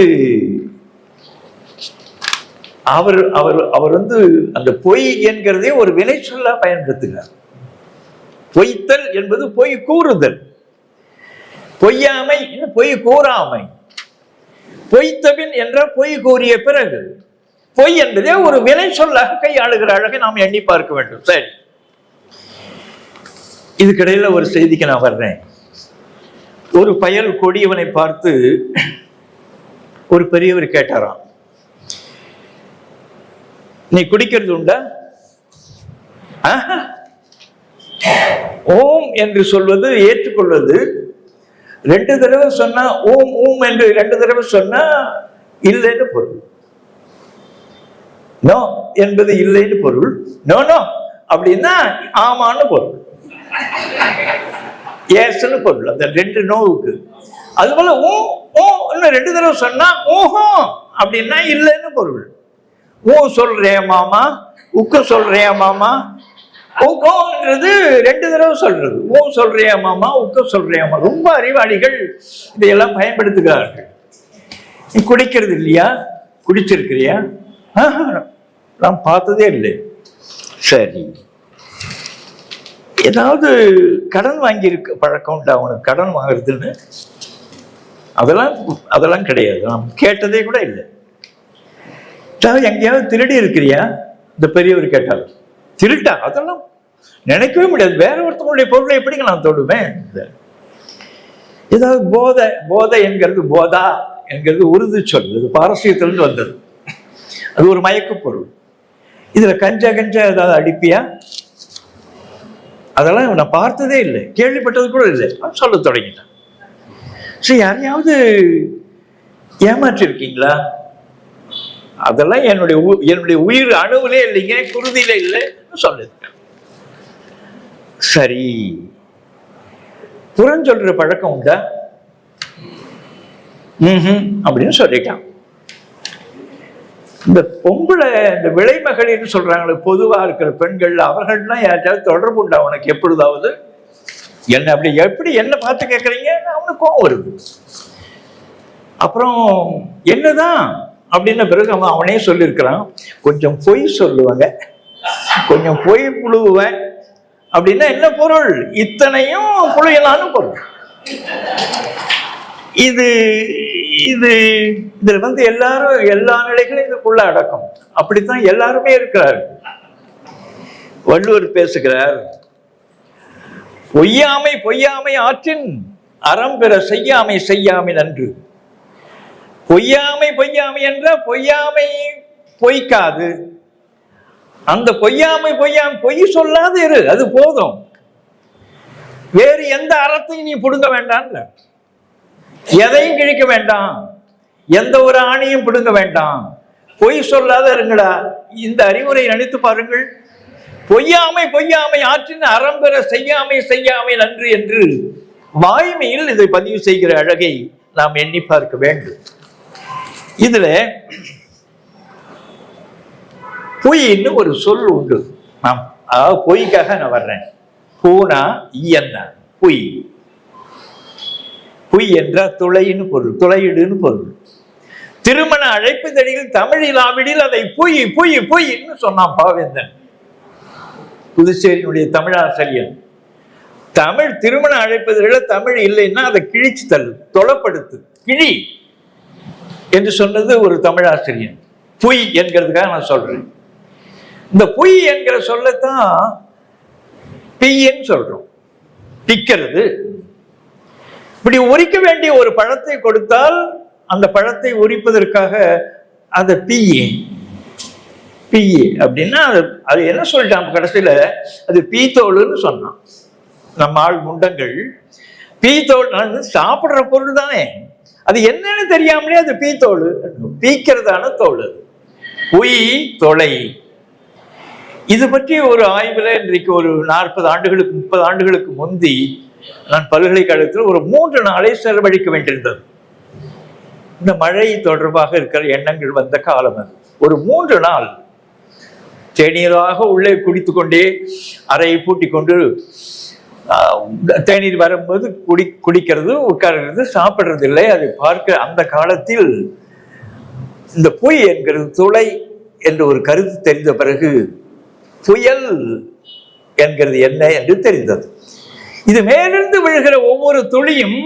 அவர் அவர் அவர் அந்த பொய் என்கிறதே ஒரு வினை சொல்ல பயன்படுத்துகிறார். பொய்த்தல் என்பது பொய் கூறுதல், பொய்யாமை பொய் கூறாமை, பொய்த்தபின் என்ற பொய் கூறிய பிறகு. பொய் என்பதே ஒரு வினை சொல்லாக கையாளுகிற அழகை நாம் எண்ணி பார்க்க வேண்டும். சரி, இதுக்கிடையில ஒரு செய்திக்கு நான் வர்றேன். ஒரு பயல் கொடியவனை பார்த்து ஒரு பெரியவர் கேட்டாராம், நீ குடிக்கிறது உண்டா? ஓம் என்று சொல்வது ஏற்றுக்கொள்வது. 2 தடவை சொன்னா ஓம் ஓம் என்று 2 தடவை சொன்னா இல்லைன்னு பொருள். நோ என்பது இல்லைன்னு பொருள். நோ நோ அப்படின்னா ஆமான்னு பொருள், ஏஸ்ன்னு பொருள் அந்த ரெண்டு நோவுக்கு. அதுபோல ஊ ஊ இன்னும் ரெண்டு தடவை சொன்னா ஊஹோ அப்படின்னா இல்லைன்னு பொருள். ஊ சொல்றேன் மாமா, உக்கு சொல்றேன் மாமா. ஊக்கோன்றது ரெண்டு தடவை சொல்றது. ஊ சொல்றியா மாமா, உக்க சொல்றியா மாமா. ரொம்ப அறிவாளிகள் இதையெல்லாம் பயன்படுத்துகிறார்கள். நீ குடிக்கிறது இல்லையா, குடிச்சிருக்கிறியா? நான் பார்த்ததே இல்லை. சரி, ஏதாவது கடன் வாங்கி இருக்க பழக்கம் உண்டா உனக்கு? கடன் வாங்குறதுன்னு அதெல்லாம் கிடையாது, நான் கேட்டதே கூட இல்லை. எங்கேயாவது திருடி இருக்கிறியா? இந்த பெரியவர் கேட்டார். திருட்டா? அதெல்லாம் நினைக்கவே முடியாது. வேற ஒருத்தவங்களுடைய பொருளை எப்படிங்க நான் தொடுவேன்? ஏதாவது போதை, போதை என்கிறது, போதா என்கிறது உருது சொல், இது பாரசீகத்திலிருந்து வந்தது. அது ஒரு மயக்க பொருள். இதுல கஞ்சா ஏதாவது அடிப்பியா? அதெல்லாம் நான் பார்த்ததே இல்லை, கேள்விப்பட்டது கூட இல்லை. சொல்ல தொடங்கிட்டேன். சரி, யாரையாவது ஏமாற்றி இருக்கீங்களா? அதெல்லாம் என்னுடைய உயிர் அணுவிலே இல்லைங்க, குருதியில இல்லை சொல்லுது. சரி, புறஞ்சொல்ற பழக்கம் உண்டா? அப்படின்னு சொல்லிட்டான். இந்த பொம்பளை, இந்த விளைமகளிர்னு சொல்றாங்களே, பொதுவா இருக்கிற பெண்கள், அவர்கள்லாம் யாராவது தொடர்பு உண்டா உனக்கு எப்பொழுதாவது? என்ன அப்படி எப்படி என்ன பார்த்து கேட்கறீங்க? அவனுக்கு கோவம் வருது. அப்புறம் என்னதான் அப்படின்ன பிறகு அவனே சொல்லியிருக்கிறான், கொஞ்சம் பொய் சொல்லுவாங்க, கொஞ்சம் பொய் புழுவுவேன். அப்படின்னா என்ன பொருள்? இத்தனையும் புழுயலான்னு பொருள். இது இது இதுல எல்லாரும் எல்லா நிலைகளும் இதுக்குள்ள அடக்கம். அப்படித்தான் எல்லாருமே இருக்கிறார்கள். வள்ளுவர் பேசுகிறார், பொய்யாமை பொய்யாமை ஆற்றின் அறம் பெற செய்யாமை செய்யாமை நன்று. பொய்யாமை பொய்யாமை என்ற பொய்யாமை பொய்க்காது, அந்த பொய்யாமை பொய் சொல்லாது இரு, அது போதும். வேறு எந்த அறத்தையும் நீ பிடுங்க வேண்டாம், எதையும் கிழிக்க வேண்டாம், எந்த ஒரு ஆணையும் பிடுங்க வேண்டாம், பொய் சொல்லாத இருங்கடா. இந்த அறிவுரை நினைத்து பாருங்கள். பொய்யாமை பொய்யாமை ஆற்றின் அறம் பெற செய்யாமை செய்யாமை நன்று என்று வாய்மையில் இதை பதிவு செய்கிற அழகை நாம் எண்ணி பார்க்க வேண்டும். இதுல பொய்ன்னு ஒரு சொல் உண்டு. நாம் பொய்க்காக நான் வர்றேன். பூனா ஈயன்னா பொய். பொய் என்றால் துளைன்னு பொருள், துளையிடுன்னு பொருள். திருமண அழைப்புதழியில் தமிழில் ஆவிடில் அதை பொய் பொய் பொய்ன்னு சொன்னான் பாவேந்தன், புதுச்சேரியினுடைய தமிழாசிரியர். தமிழ் திருமண அழைப்புதழில தமிழ் இல்லைன்னா அதை கிழிச்சு தள்ளு, தொலைப்படுத்து, கிழி என்று சொன்னது ஒரு தமிழாசிரியர். பொய் என்கிறதுக்காக நான் சொல்றேன். இந்த பொய் என்கிற சொல்லத்தான் பின்னு சொல்றோம், பிக்கிறது. இப்படி உரிக்க வேண்டிய ஒரு பழத்தை கொடுத்தால் அந்த பழத்தை உரிப்பதற்காக அதை பியே அப்படின்னா அது என்ன சொல்லிட்டான் கடைசியில? அது பீத்தோல்னு சொன்னான். நம்ம ஆள் முண்டங்கள் பீத்தோல் சாப்பிடுற பொருள் தானே, அது என்னன்னு தெரியாமலே அது பீத்தோல், பீக்கிறதான தோல். பொய் தொலை. இது பற்றி ஒரு ஆய்வுல இன்றைக்கு ஒரு 40 ஆண்டுகளுக்கு 30 ஆண்டுகளுக்கு முந்தி நான் பல்கலைக்கழகத்தில் ஒரு 3 நாளை செலவழிக்க வேண்டியிருந்தது. இந்த மழை தொடர்பாக இருக்கிற எண்ணங்கள் வந்த காலம் அது. ஒரு 3 நாள் தேநீராக உள்ளே குடித்து கொண்டே அறையை பூட்டி கொண்டு தேநீர் வரும்போது குடிக்கிறது, உட்கார்றது, சாப்பிடுறது இல்லை. அதை பார்க்க அந்த காலத்தில் இந்த பொய் என்கிறது துளை என்று ஒரு கருத்து தெரிந்த பிறகு புயல் என்கிறது என்ன என்று தெரிந்தது. இது மேலிருந்து விழுகிற ஒவ்வொரு துளியும்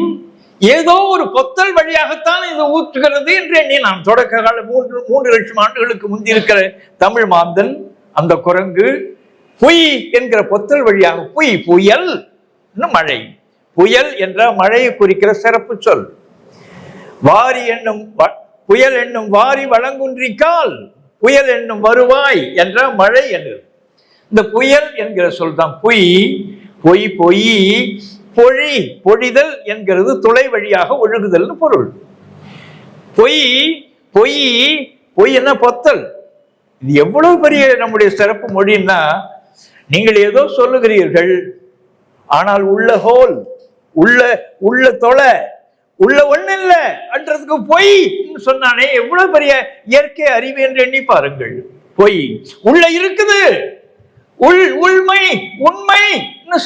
ஏதோ ஒரு பொத்தல் வழியாகத்தான் இது ஊற்றுகிறது என்று எண்ணி நான் தொடக்க கால 3 லட்சம் ஆண்டுகளுக்கு முந்தி இருக்கிற தமிழ் மாந்தன் அந்த குரங்கு பொய் என்கிற பொத்தல் வழியாக புயல் மழை. புயல் என்ற மழையை குறிக்கிற சிறப்பு சொல். வாரி என்னும் புயல் என்னும் வாரி வழங்குன்றிக்கால் புயல் என்னும் வருவாய் என்ற மழை என்று. இந்த புயல் என்கிற சொல் தான் பொய் பொழி பொழிதல் என்கிறது துளை வழியாக ஒழுகுதல்னு பொருள். பொய் என்ன பொத்தல், இது எவ்வளவு பெரிய நம்முடைய சிறப்பு மொழின்னா, நீங்கள் ஏதோ சொல்லுகிறீர்கள், ஆனால் உள்ள ஹோல், உள்ள தொலை, உள்ள ஒண்ணு இல்ல அன்றதுக்கு பொய் சொன்னானே, எவ்வளவு பெரிய இயற்கை அறிவு என்று எண்ணி பாருங்கள். பொய் உள்ள இருக்குது, உண்மை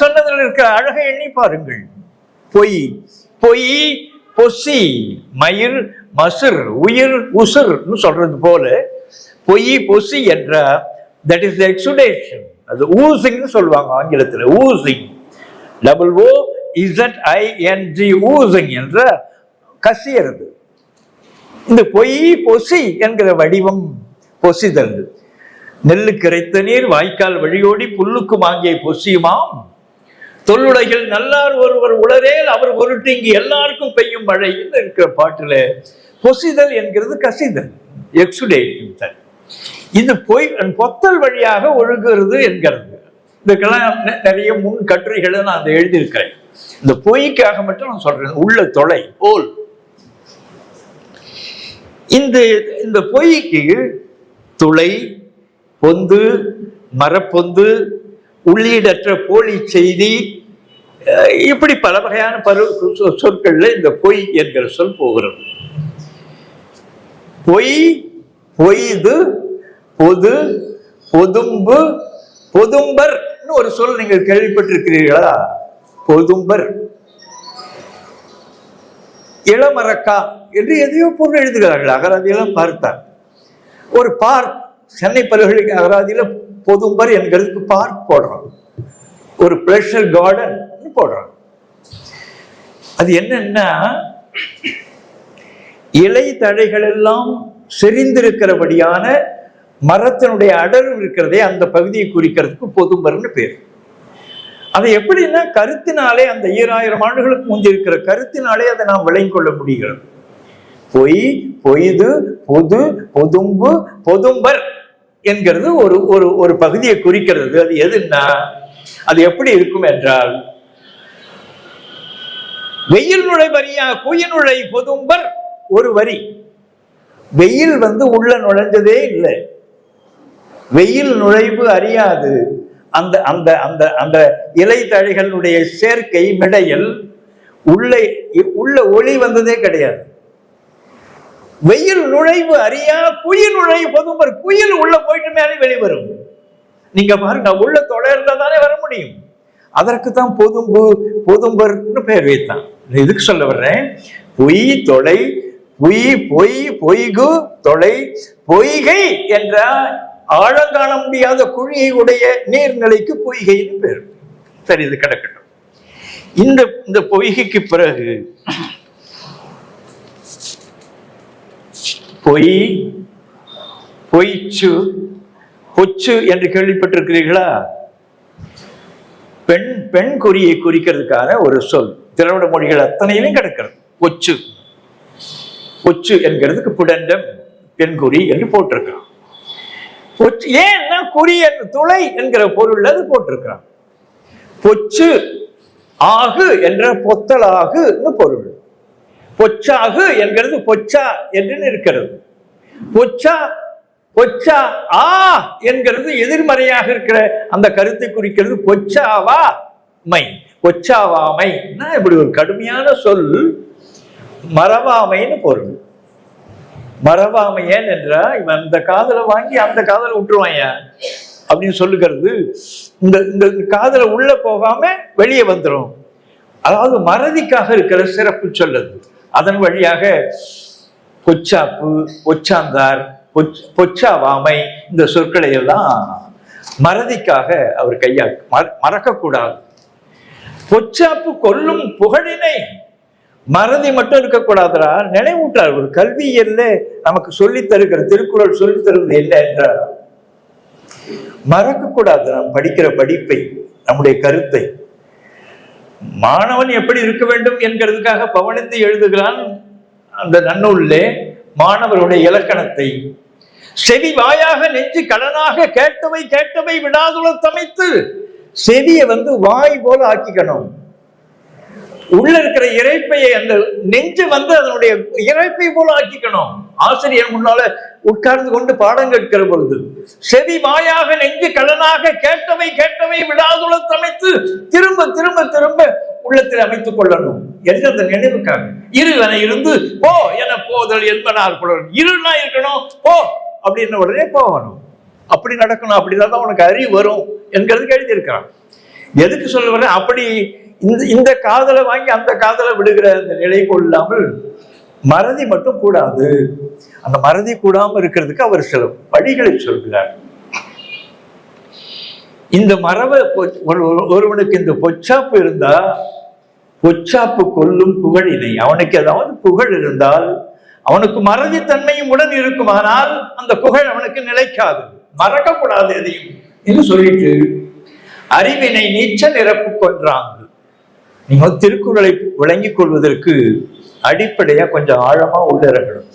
சொன்னதில் இருக்கிற அழகை எண்ணி பாருங்கள். பொய் பொய் பொசி மயிர் மசுர் உயிர் உசுர் சொல்றது போல பொய் பொசி என்ற தட் இஸ் எக்ஸுடேஷன். அது ஊசிங் சொல்லுவாங்க ஆங்கிலத்தில். ஊசிங் OOZING ஊசிங் என்ற கசியறது. இந்த பொய் பொசி என்கிற வடிவம் பொசிதல். நெல்லு கிடைத்த நீர் வாய்க்கால் வழியோடி புல்லுக்கு வாங்கிய பொசியுமாம், தொல்லுடைகள் நல்லார் ஒருவர் உளரேல் அவர் பொருட்டு இங்கு எல்லாருக்கும் பெய்யும் மழை இருக்கிற பாட்டுல பொசிதல் என்கிறது கசிதல், எக்ஸுடேஷன். இது பொத்தல் வழியாக ஒழுகுறது என்கிறது. இதுக்கெல்லாம் நிறைய முன் கட்டுரைகளை நான் எழுதியிருக்கிறேன். இந்த பொய்க்காக மட்டும் நான் சொல்றேன். உள்ள தொலை போல் இந்த பொய்க்கு துளை, பொந்து, மரப்பொந்து, உள்ளீடற்ற போலி செய்தி, இப்படி பல வகையான சொற்கள்ல இந்த பொய் என்கிற சொல் போகிறது. பொய், பொய்து, பொது, பொதும்பு, பொதும்பர் ஒரு சொல் நீங்கள் கேள்விப்பட்டிருக்கிறீர்களா? பொதும்பர், இளமரக்கா என்று எதையோ பொருள் எழுதுகிறார்கள். அகராதியெல்லாம் பார்த்தார். ஒரு பார்க், சென்னை பல்கலைக்கழக அகராதியில பொதும்பர் என்கிறதுக்கு பார்க் போடுறான், ஒரு பிளஷர் கார்டன் போடுறான். அது என்னன்னா, இலை தழைகள் எல்லாம் செறிந்திருக்கிறபடியான மரத்தினுடைய அடர்வு இருக்கிறதே அந்த பகுதியை குறிக்கிறதுக்கு பொதும்பர்னு பேர். அதை எப்படின்னா, கருத்தினாலே, அந்த 2000 ஆண்டுகளுக்கு முந்தி இருக்கிற கருத்தினாலே அதை நாம் விளங்கிக் கொள்ள முடிகிறது. பொய், பொய்து, பொது, பொதும்பு, பொதும்பர் என்கிறது ஒரு பகுதியை குறிக்கிறது. அது எதுன்னா, அது எப்படி இருக்கும் என்றால், வெயில் நுழைவரியா குயினுழை பொதும்பர் ஒரு வரி. வெயில் உள்ள நுழைஞ்சதே இல்லை, வெயில் நுழைவு அறியாது. அந்த அந்த அந்த அந்த இலை தழைகளுடைய சேர்க்கை மிடையல் உள்ள ஒளி வந்ததே கிடையாது. வெயில் நுழைவு அறியா குயில் நுழை பொதும்பர். குயில் உள்ள போயிட்டு மேலே வெளிவரும். நீங்க பாருங்க, உள்ள தொடர்ந்தா தானே வர முடியும். அதற்குத்தான் பொதும்பு பொதும்பர்னு பெயர் வைத்தான். இதுக்கு சொல்ல வர்றேன். பொய் தொலை, பொய் பொய் பொய்கு தொலை, பொய்கை என்ற ஆழங்காண முடியாத குழியை உடைய நீர்நிலைக்கு பொய்கைன்னு பேர். சரி, இது கிடக்கட்டும். இந்த பொய்கைக்கு பிறகு பொய், பொய்ச்சு, பொச்சு என்று கேள்விப்பட்டிருக்கிறீர்களா? பெண் குறியை குறிக்கிறதுக்கான ஒரு சொல். திராவிட மொழிகள் அத்தனையிலும் கிடக்கிறது. பொச்சு, பொச்சு என்கிறதுக்கு புடண்டம் பெண்குறி என்று போட்டிருக்கிறான். ஏன்னா குறி துளை என்கிற பொருள் அது போட்டிருக்கிறான். பொச்சு ஆகு என்ற பொத்தலாகு பொருள். பொச்சாகு என்கிறது பொச்சா என்று இருக்கிறது. பொச்சா பொச்சா ஆ என்கிறது எதிர்மறையாக இருக்கிற அந்த கருத்தை குறிக்கிறது. பொச்சாவா மை, பொச்சாவாமை. இப்படி ஒரு கடுமையான சொல். மறவாமைன்னு பொருள். மறவாமை ஏன் என்றா, இவன் இந்த காதலை வாங்கி அந்த காதலை விட்டுருவான் அப்படின்னு சொல்லுகிறது. இந்த காதலை உள்ள போகாம வெளியே வந்துடும். அதாவது மறதிக்காக இருக்கிற சிறப்பு சொல்லுது. அதன் வழியாக பொச்சாப்பு, பொச்சாந்தார், பொச்சாவாமை இந்த சொற்களை எல்லாம் மறதிக்காக அவர் மறக்கக்கூடாது. பொச்சாப்பு கொல்லும் புகழினை, மறதி மட்டும் இருக்கக்கூடாதுரா, நினைவூட்டார். ஒரு கல்வியல்ல நமக்கு சொல்லி தருகிற திருக்குறள் சொல்லி தருவது என்ன என்றால், மறக்க கூடாது நாம் படிக்கிற படிப்பை, நம்முடைய கருத்தை. மாணவன் எப்படி இருக்க வேண்டும் என்கிறதுக்காக பவனித்து எழுதுகிறான் அந்த நன்னூல்லே மாணவருடைய இலக்கணத்தை. செவி வாயாக நெஞ்சு கடனாக கேட்டவை விடாதுல தமைத்து, செவியை வாய் போல ஆக்கிக்கணும். உள்ள இருக்கிற இறைப்பையை அந்த நெஞ்சு வந்து அதனுடைய இறைப்பை போல ஆக்கிக்கணும். ஆசிரியர் முன்னால உட்கார்ந்து கொண்டு பாடம் கேட்கிற பொழுது செவி வாயாக நெஞ்சு கடனாக கேட்டவை கேட்டவை விடாதுளத் அமைத்து திரும்ப திரும்ப திரும்ப உள்ளத்தில் அமைத்துக் கொள்ளணும் என்று அந்த நினைவுக்காக. இருவன இருந்து போ என போதல் என்பனார் குழல். இருனா இருக்கணும், போ அப்படின்னு உடனே போகணும். அப்படி நடக்கணும். அப்படிதான் உனக்கு அறிவு வரும் என்கிறது எழுதியிருக்கிறான். எதுக்கு சொல்ல வர? அப்படி இந்த காதலை வாங்கி அந்த காதலை விடுகிற அந்த நிலை கொள்ளாமல் மறதி மட்டும் கூடாது. அந்த மறதி கூடாமல் இருக்கிறதுக்கு அவர் சில வழிகளை சொல்கிறார். இந்த மரபை ஒருவனுக்கு இந்த பொச்சாப்பு இருந்தா, பொச்சாப்பு கொல்லும் புகழினை, அவனுக்கு ஏதாவது புகழ் இருந்தால் அவனுக்கு மறதி தன்மையும் உடன் இருக்குமானால் அந்த புகழ் அவனுக்கு நிலைக்காது, மறக்கக்கூடாது எதையும் என்று சொல்லிட்டு அறிவினை நீச்ச நிரப்பு கொன்றாங்க. நீங்க திருக்குறளை விளங்கிக் கொள்வதற்கு அடிப்படையா கொஞ்சம் ஆழமா உள்ளிறங்கணும்.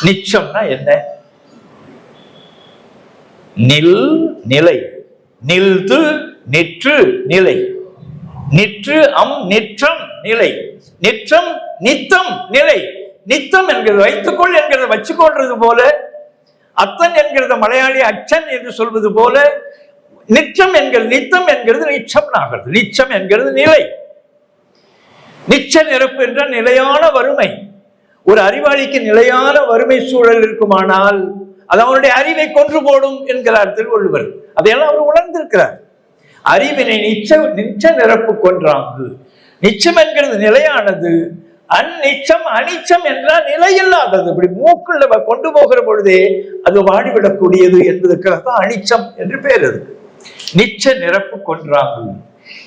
நிச்சம்னா என்ன? நில் நிலை, நில்து நிற்று நிலை, நிற்று நிற்றம் நிலை, நிற்றம் நித்தம் நிலை. நித்தம் என்கிறது வைத்துக்கொள் என்கிறத வச்சுக்கொள்றது போல, அத்தன் என்கிறத மலையாளி அச்சன் என்று சொல்வது போல, நிச்சம் என்கிறது நித்தம் என்கிறது நிச்சம் ஆகிறது. நிச்சம் என்கிறது நிலை. நிச்ச நிரப்பு என்ற நிலையான வறுமை. ஒரு அறிவாளிக்கு நிலையான வறுமை சூழல் இருக்குமானால் அது அவனுடைய அறிவை கொன்று போடும் என்கிறார் திருவள்ளுவர். அதையெல்லாம் அவர் உணர்ந்திருக்கிறார். அறிவினை நிச்ச நிரப்பு கொன்றாங்கு. நிச்சம் என்கிறது நிலையானது, அந்நிச்சம் அனிச்சம் என்றால் நிலையில்லாதது. இப்படி மூக்குள்ள கொண்டு போகிற பொழுதே அது வாடிவிடக்கூடியது என்பதற்காகத்தான் அனிச்சம் என்று பெயர். அதுக்கு நிச்ச நிரப்பு கொன்றாங்கு.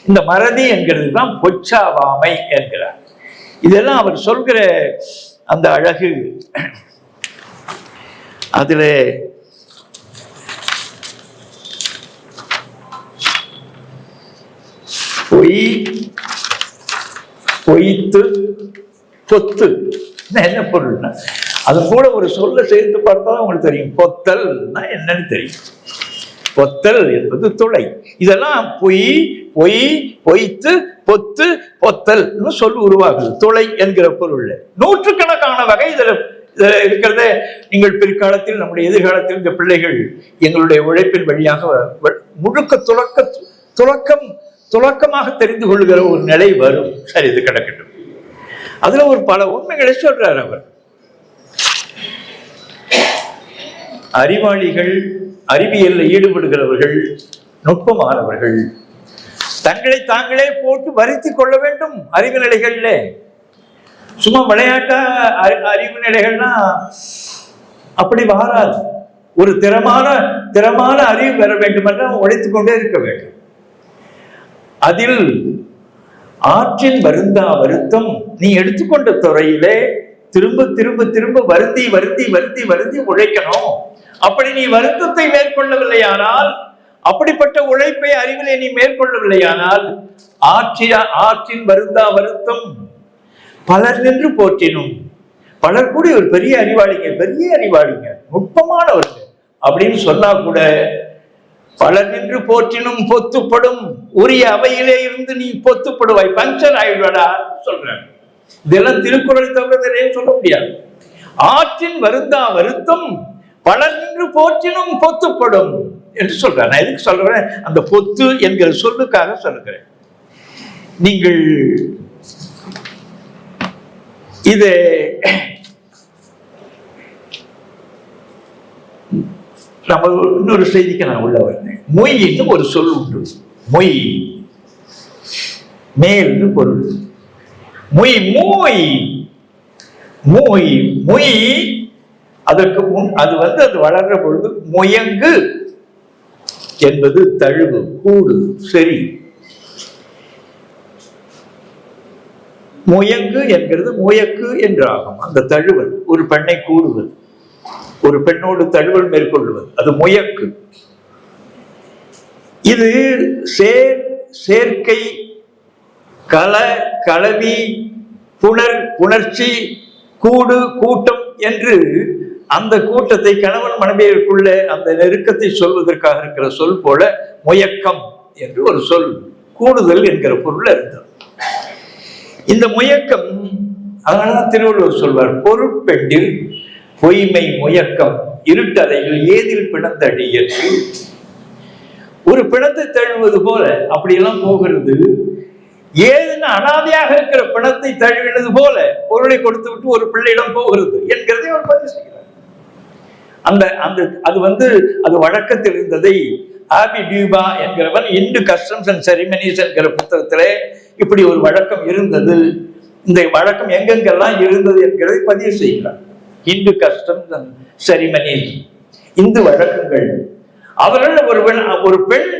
இந்த மறதி என்கிறது தான் பொச்சாவாமை என்கிறார். இதெல்லாம் அவர் சொல்கிற அந்த அழகு. அதுல பொய், பொய்த்து, பொத்து என்ன பொருள்னா அது கூட ஒரு சொல்ல சேர்த்து பார்த்தா உங்களுக்கு தெரியும். பொத்தல்னா என்னன்னு தெரியும். பொத்தல் என்பது துளை. இதெல்லாம் பொய், பொய், பொய்த்து, பொத்து, பொத்தல் சொல் உருவாகுது. துளை என்கிற பொருள் நூற்றுக்கணக்கான வகை இதுல இருக்கிறத நீங்கள் பிற்காலத்தில் நம்முடைய எதிர்காலத்தில் இந்த பிள்ளைகள் எங்களுடைய உழைப்பின் வழியாக முழுக்க துலக்கமாக தெரிந்து கொள்கிற ஒரு நிலை வரும். சரி, இது கிடக்கட்டும். அதுல ஒரு பல உண்மைகளை சொல்றார் அவர். அறிவாளிகள், அறிவியலில் ஈடுபடுகிறவர்கள், நுட்பமானவர்கள் தங்களை தாங்களே போட்டு வருத்தி கொள்ள வேண்டும். அறிவு நிலைகள்ல சும்மா விளையாட்டா அறிவு நிலைகள்னா அப்படி வராது. ஒரு திறமான அறிவு பெற வேண்டும் என்றால் உழைத்துக் கொண்டே இருக்க வேண்டும். அதில் ஆற்றின் வருந்தா வருத்தம் நீ எடுத்துக்கொண்ட துறையிலே திரும்ப திரும்ப திரும்ப வருந்தி வருந்தி வருந்தி வருந்தி உழைக்கணும். அப்படி நீ வருத்தத்தை மேற்கொள்ளவில்லையானால், அப்படிப்பட்ட உழைப்பை அறிவிலே நீ மேற்கொள்ளவில்லையானால் ஆற்றின் வருந்தா வருத்தம் பலர் நின்று போற்றினும். பலர் கூட ஒரு பெரிய அறிவாளிங்க நுட்பமானவர்கள் அப்படின்னு சொன்னா கூட பலர் நின்று போற்றினும் பொத்துப்படும். உரிய அவையிலே இருந்து நீ பொத்துப்படுவாய், பஞ்சர் ஆயிடுவாடா சொல்றேன். இதெல்லாம் திருக்குறளை தவிர வேற சொல்ல முடியாது. ஆற்றின் வருந்தா வருத்தம் பலர் நின்று போற்றினும் பொத்துப்படும் என்று சொல்றேன். நான் எதுக்கு சொல்றேன்? அந்த பொத்து என்கிற சொல்லுக்காக சொல்லுகிறேன். நீங்கள் இது நம்ம இன்னொரு செய்திக்கு நான் உள்ள வரேன். மொய் என்னும் ஒரு சொல் உண்டு. மொய் மேல்னு பொருள். மொய் மொய் மொய் மொய் அதற்கு முன் அது வளர்ற பொழுது முயங்கு என்பது தழுவு, கூடு, சரி. முயங்கு என்கிறது முயக்கு என்றாகும். அந்த தழுவல் ஒரு பெண்ணை கூடுவது, ஒரு பெண்ணோடு தழுவல் மேற்கொள்வது, அது முயக்கு. இது சேர்க்கை, கலவி, புணர்ச்சி, கூடு, கூட்டம் என்று அந்த கூட்டத்தை கணவன் மனைவியருக்குள்ள அந்த நெருக்கத்தை சொல்வதற்காக இருக்கிற சொல் போல முயக்கம் என்று ஒரு சொல் கூடுதல் என்கிற பொருள் இருந்தது. இந்த முயக்கம், அதனாலதான் திருவள்ளுவர் சொல்வார், பொருட்பெண்டில் பொய்மை முயக்கம் இருட்டறையில் ஏதில் பிணந்தடியற்கு. ஒரு பிணத்தை தழுவது போல அப்படியெல்லாம் போகிறது. ஏதுன்னு அனாதையாக இருக்கிற பிணத்தை தழுவினது போல பொருளை கொடுத்து விட்டு ஒரு பிள்ளையிடம் போகிறது என்கிறதை அவர் பதிவு செய்கிறார். அது வழக்கத்தில் இருந்ததை ஆபி டியூபா என்கிறவன் இந்து கஸ்டம்ஸ் அண்ட் செரிமனிஸ் என்கிற புத்தகத்திலே இப்படி ஒரு வழக்கம் இருந்தது, இந்த வழக்கம் எங்கெங்கெல்லாம் இருந்தது என்கிறதை பதிவு செய்கிறார். Hindu customs and ceremonies, Hindu வழக்கங்கள். அவர்கள் ஒரு பெண்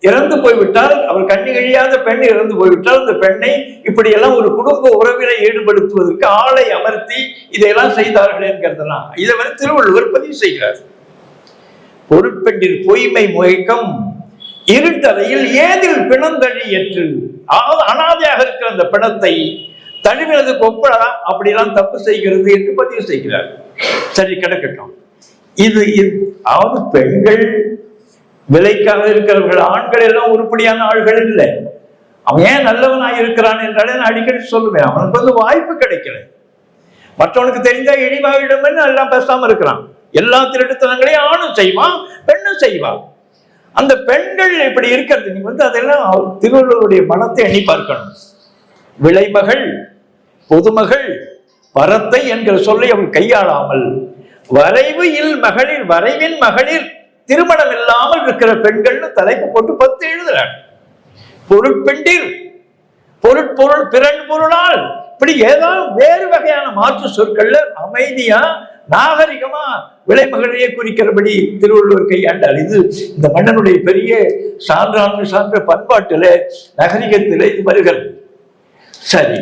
இறந்து போய்விட்டால், அவர் கண்ணி கழியாத பெண் இறந்து போய்விட்டால், அந்த பெண்ணை இப்படியெல்லாம் ஒரு குடும்ப உறவினை ஈடுபடுத்துவதற்கு ஆளை அமர்த்தி இதையெல்லாம் செய்தார்கள் என்கிறதெல்லாம் இதை திருவள்ளுவர் பதிவு செய்கிறார். பொருட்பெண்டில் பொய்மை முயக்கம் இருட்டறையில் ஏதில் பிணந்தழியற்று. அனாதையாக இருக்கிற அந்த பிணத்தை தழுவினதுக்கு ஒப்படா அப்படியெல்லாம் தப்பு செய்கிறது என்று பதிவு செய்கிறார். சரி, கிடக்கட்டும். அதாவது பெண்கள் விலைக்காக இருக்கிறவர்கள், ஆண்கள் எல்லாம் உருப்படியான ஆள்கள் இல்லை. அவன் ஏன் நல்லவனாக இருக்கிறான் என்றாலே நான் அடிக்கடி சொல்லுவேன், அவனுக்கு வாய்ப்பு கிடைக்கல. மற்றவனுக்கு தெரிஞ்சா இழிவாயிடும் எல்லாம் பேசாம இருக்கிறான். எல்லா திருட்டுத்தனங்களையும் ஆணும் செய்வான், பெண்ணும் செய்வான். அந்த பெண்கள் இப்படி இருக்கிறது, நீங்க அதெல்லாம் திருவள்ளுவருடைய மனத்தை எண்ணி பார்க்கணும். விளைமகள், பொதுமகள், பரத்தை என்கிற சொல்லை அவள் கையாளாமல், வரைவு இல் மகளிர், வரைவின் மகளிர், திருமணம் இல்லாமல் இருக்கிற பெண்கள்னு தலைப்பு போட்டு 10 எழுதுறாங்க. பொருட்பெண்டில், பொருட்பொருள், பிறன் பொருளால், இப்படி ஏதாவது வேறு வகையான மாற்று சொற்கள்ல அமைதியா நாகரிகமா விலைமகளையே குறிக்கிறபடி திருவள்ளுவர் கையாண்டார். இது இந்த மன்னனுடைய பெரிய சான்றாண்மை சான்ற பண்பாட்டில, நாகரிகத்தில இது வருகிறது. சரி,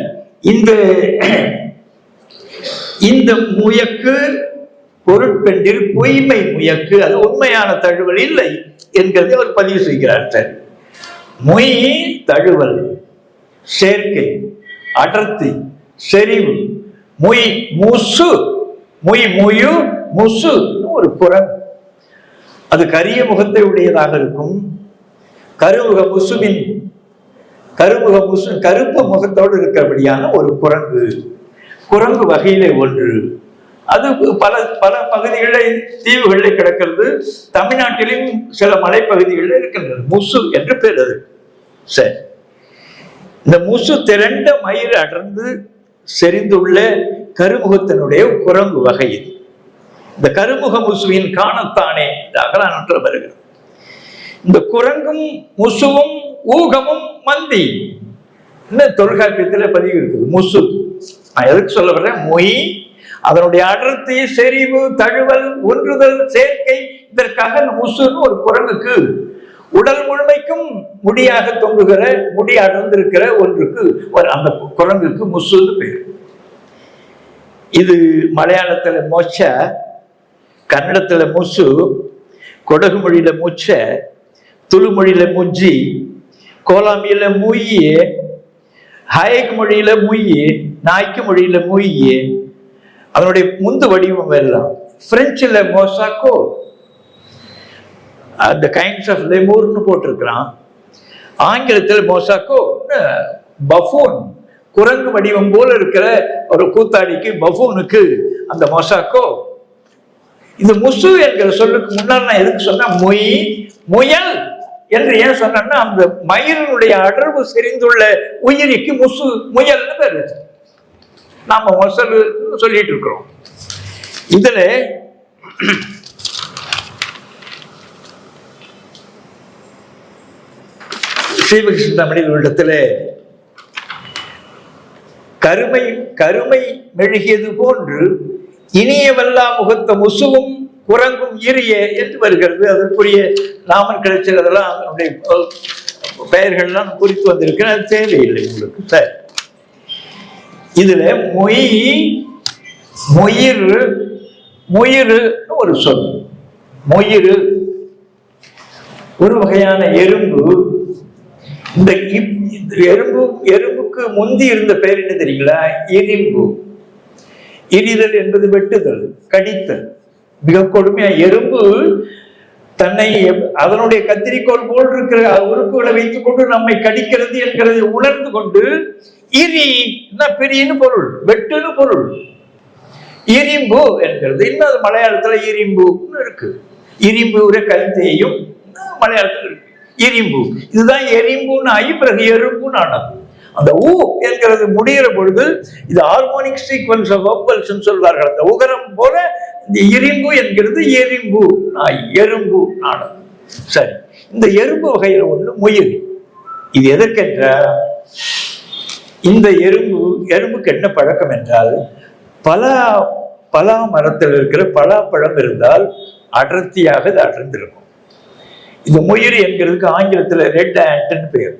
இந்த முயக்கு பொருட்பெண்டில் பொய்மை முயக்கு, அது உண்மையான தழுவல் இல்லை என்கிறதை அவர் பதிவு செய்கிறார். சரி, மொய் தழுவல், சேர்க்கை, அடர்த்தி, செறிவு, மொய் முசு, மொய் மொயு முசு ஒரு குரங்கு. அது கரிய முகத்தை உடையதாக இருக்கும். கருமுக முசுவின் கருப்பு முகத்தோடு இருக்கிறபடியான ஒரு குரங்கு வகையிலே ஒன்று. அது பல பல பகுதிகளில், தீவுகளில் கிடக்கிறது. தமிழ்நாட்டிலும் சில மலைப்பகுதிகளில் இருக்கின்றது. முசு என்று பேர் அது. சரி, இந்த முசு திரண்ட மயிர் அடர்ந்து செறிந்துள்ள கருமுகத்தினுடைய குரங்கு வகை இது. இந்த கருமுக முசுவின் காணத்தானே இந்த அகரானத்தில் வருகிறது. இந்த குரங்கும் முசுவும் ஊகமும் மந்தி இந்த தொல்காப்பியத்தில் பதிவு இருக்குது. முசு, நான் எதுக்கு சொல்ல வர்றேன், மொய், அதனுடைய அடர்த்தி, செறிவு, தழுவல், ஒன்றுதல், சேர்க்கை, இதற்காக அந்த முசுன்னு ஒரு குரங்குக்கு, உடல் முழுமைக்கும் முடியாக தொங்குகிற, முடி அடர்ந்திருக்கிற ஒன்றுக்கு அந்த குரங்குக்கு முசுன்னு பேர். இது மலையாளத்துல மொச்ச, கன்னடத்துல முசு, கொடகு மொழியில முச்ச, துளு மொழியில முஜ்ஜி, கோலாமியில முய்யே, ஹயக் மொழியில முய்யே, நாய்க்கு மொழியில முய்யே. அதனுடைய முந்து வடிவம் எல்லாம் பிரெஞ்சுல மோசாக்கோ, அந்த கைண்ட்ஸ் ஆஃப் லெமூர்னு போட்டிருக்கிறான். ஆங்கிலத்தில் மோசாக்கோ பஃபூன், குரங்கு வடிவம் போல இருக்கிற ஒரு கூத்தாடிக்கு, பஃபூனுக்கு அந்த மொசாக்கோ. இந்த முசு என்கிற சொல்லுக்கு முன்னால் நான் எதுக்கு சொன்ன, மொய், முயல் என்று ஏன் சொன்னா, அந்த மயிலினுடைய அடர்வு செறிந்துள்ள உயிரிக்கு முசு, முயல்னு பேர் வச்சு நாம மொசல் சொல்லிட்டு இருக்கிறோம். இதுல ஸ்ரீகிருஷ்ண தமிழில் இடத்துல கருமை மெழுகியது போன்று இனியவல்லா முகத்த முசுவும் குரங்கும் ஈரிய என்று வருகிறது. அதற்குரிய நாமன் கிடைச்சதெல்லாம் அதனுடைய பெயர்கள்லாம் குறித்து வந்திருக்கிறேன், அது தேவையில்லை உங்களுக்கு. சரி, இதுல மொயிறு ஒரு சொல். மொயிறு ஒரு வகையான எறும்பு. இந்த எறும்புக்கு முந்தி இருந்த பெயர் என்ன தெரியுங்களா? எறும்பு. எரிதல் என்பது வெட்டுதல், கடித்தல். மிக கொடுமையா எறும்பு தன்னை அதனுடைய கத்திரிக்கோள் போல் இருக்கிற உறுப்புகளை வைத்துக் கொண்டு நம்மை கடிக்கிறது என்கிறதை உணர்ந்து கொண்டு இரி பிரின்னு பொருள், வெட்டுன்னு பொருள். இரும்பு என்கிறது இன்னொரு மலையாளத்துல இரும்புன்னு இருக்கு. இரும்பு ஒரு கல்தேயும் மலையாளத்தில் இருக்கு. இரும்பு இதுதான் எரிம்புன்னு ஆகி பிறகு எறும்புன்னு ஆனது. அந்த ஊ என்கிறது முடிகிற பொழுது இது ஹார்மோனிக் சீக்வன்ஸ் ஆஃப் வவ்வல்ஸ் சொல்வார்கள். அந்த உகரம் போல இந்த இரும்பு என்கிறது எரிம்பு எறும்பு ஆனது. சரி, இந்த எறும்பு வகையில் ஒன்று முயல். இது எதற்கென்ற இந்த எறும்புக்கு என்ன பழக்கம் என்றால், பலா மரத்தில் இருக்கிற பலாப்பழம் இருந்தால் அடர்த்தியாக இது அடர்ந்திருக்கும். இது முயிறு என்கிறதுக்கு ஆங்கிலத்தில் ரெட் ஆண்ட்னு பேர்.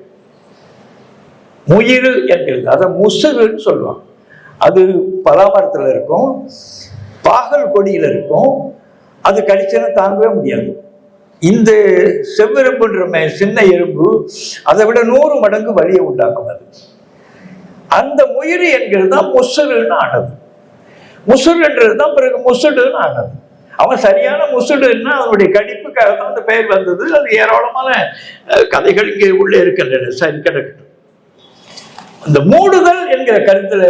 முயிறு என்கிறது அதை முசுறுன்னு சொல்லுவாங்க. அது பலாமரத்தில் இருக்கும், பாகல் கொடியில் இருக்கும். அது கடிச்சனா தாங்கவே முடியாது. இந்த செவ்வெரும்புன்ற சின்ன எறும்பு அதை விட 100 மடங்கு வலியை உண்டாக்கும். அது அந்த முயிறு என்கிறது தான் முசுறுன்னு ஆனது. முசுடுன்றது தான் பிறகு முசுடுன்னு ஆனது. அவன் சரியான முசுடுன்னா அவனுடைய கடிப்புக்காக தான் அந்த பெயர் வந்தது. அது ஏராளமான கதைகள் இங்கே உள்ளே இருக்கின்றன. சரி, கிடக்கட்டும். அந்த மூடுதல் என்கிற கருத்துல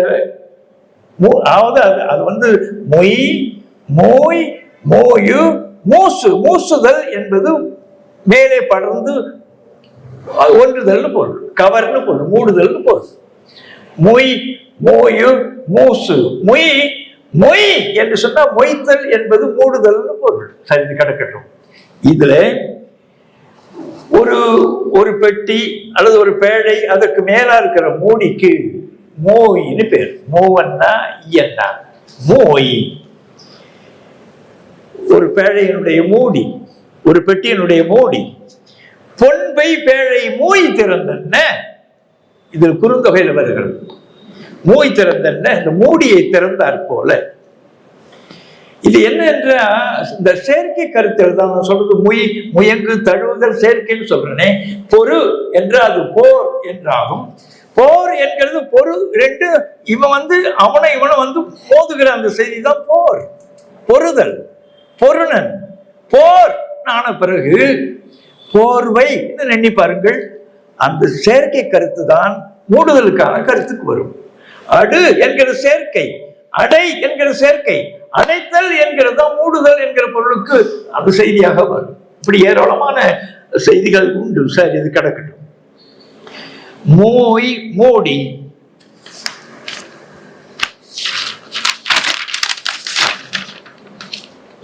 அதாவது அது மொய் மோய் மோயு மூசுதல் என்பது மேலே படர்ந்து ஒன்றுதல்னு பொருள், கவர்னு பொருள், மூடுதல்னு பொருள். மொய் மோயு மூசு மொய் மொய் என்று சொன்னா மொய்த்தல் என்பது மூடுதல்னு பொருள். சரி, கிடக்கட்டும். இதுல ஒரு பெட்டி அல்லது ஒரு பேழை, அதற்கு மேலா இருக்கிற மூடிக்கு மோயின்னு பேர். மோவன்னா இயன்னா மோய். ஒரு பேழையினுடைய மூடி, ஒரு பெட்டியினுடைய மூடி. பொன்பை பேழை மூய் திறந்தன்ன, இதில் குறுந்தொகையில் வருகிறது. மூய் திறந்தன்ன, இந்த மூடியை திறந்தார் போல. இது என்ன என்றா இந்த செயற்கை கருத்தில் தான் நான் சொல்றது. முயங்கு தழுவுதல் செயற்கைன்னு சொல்றேனே. பொறு என்று அது போர் என்றாகும். போர் என்கிறது பொறு ரெண்டு, இவன் இவனை மோதுகிற அந்த செய்தி தான் போர். பொறுதல், பொருணன், போர் ஆன பிறகு போர்வை எண்ணி பாருங்கள். அந்த செயற்கை கருத்து தான் மூடுதலுக்கான கருத்துக்கு வரும். அடு என்கிற சேர்க்கை, அடை என்கிற சேர்க்கை, அடைத்தல் என்கிறது தான் மூடுதல் என்கிற பொருளுக்கு அந்த செய்தியாக வரும். இப்படி ஏராளமான செய்திகள் உண்டு. சரி, இது கிடக்கட்டும். மோய் மோடி,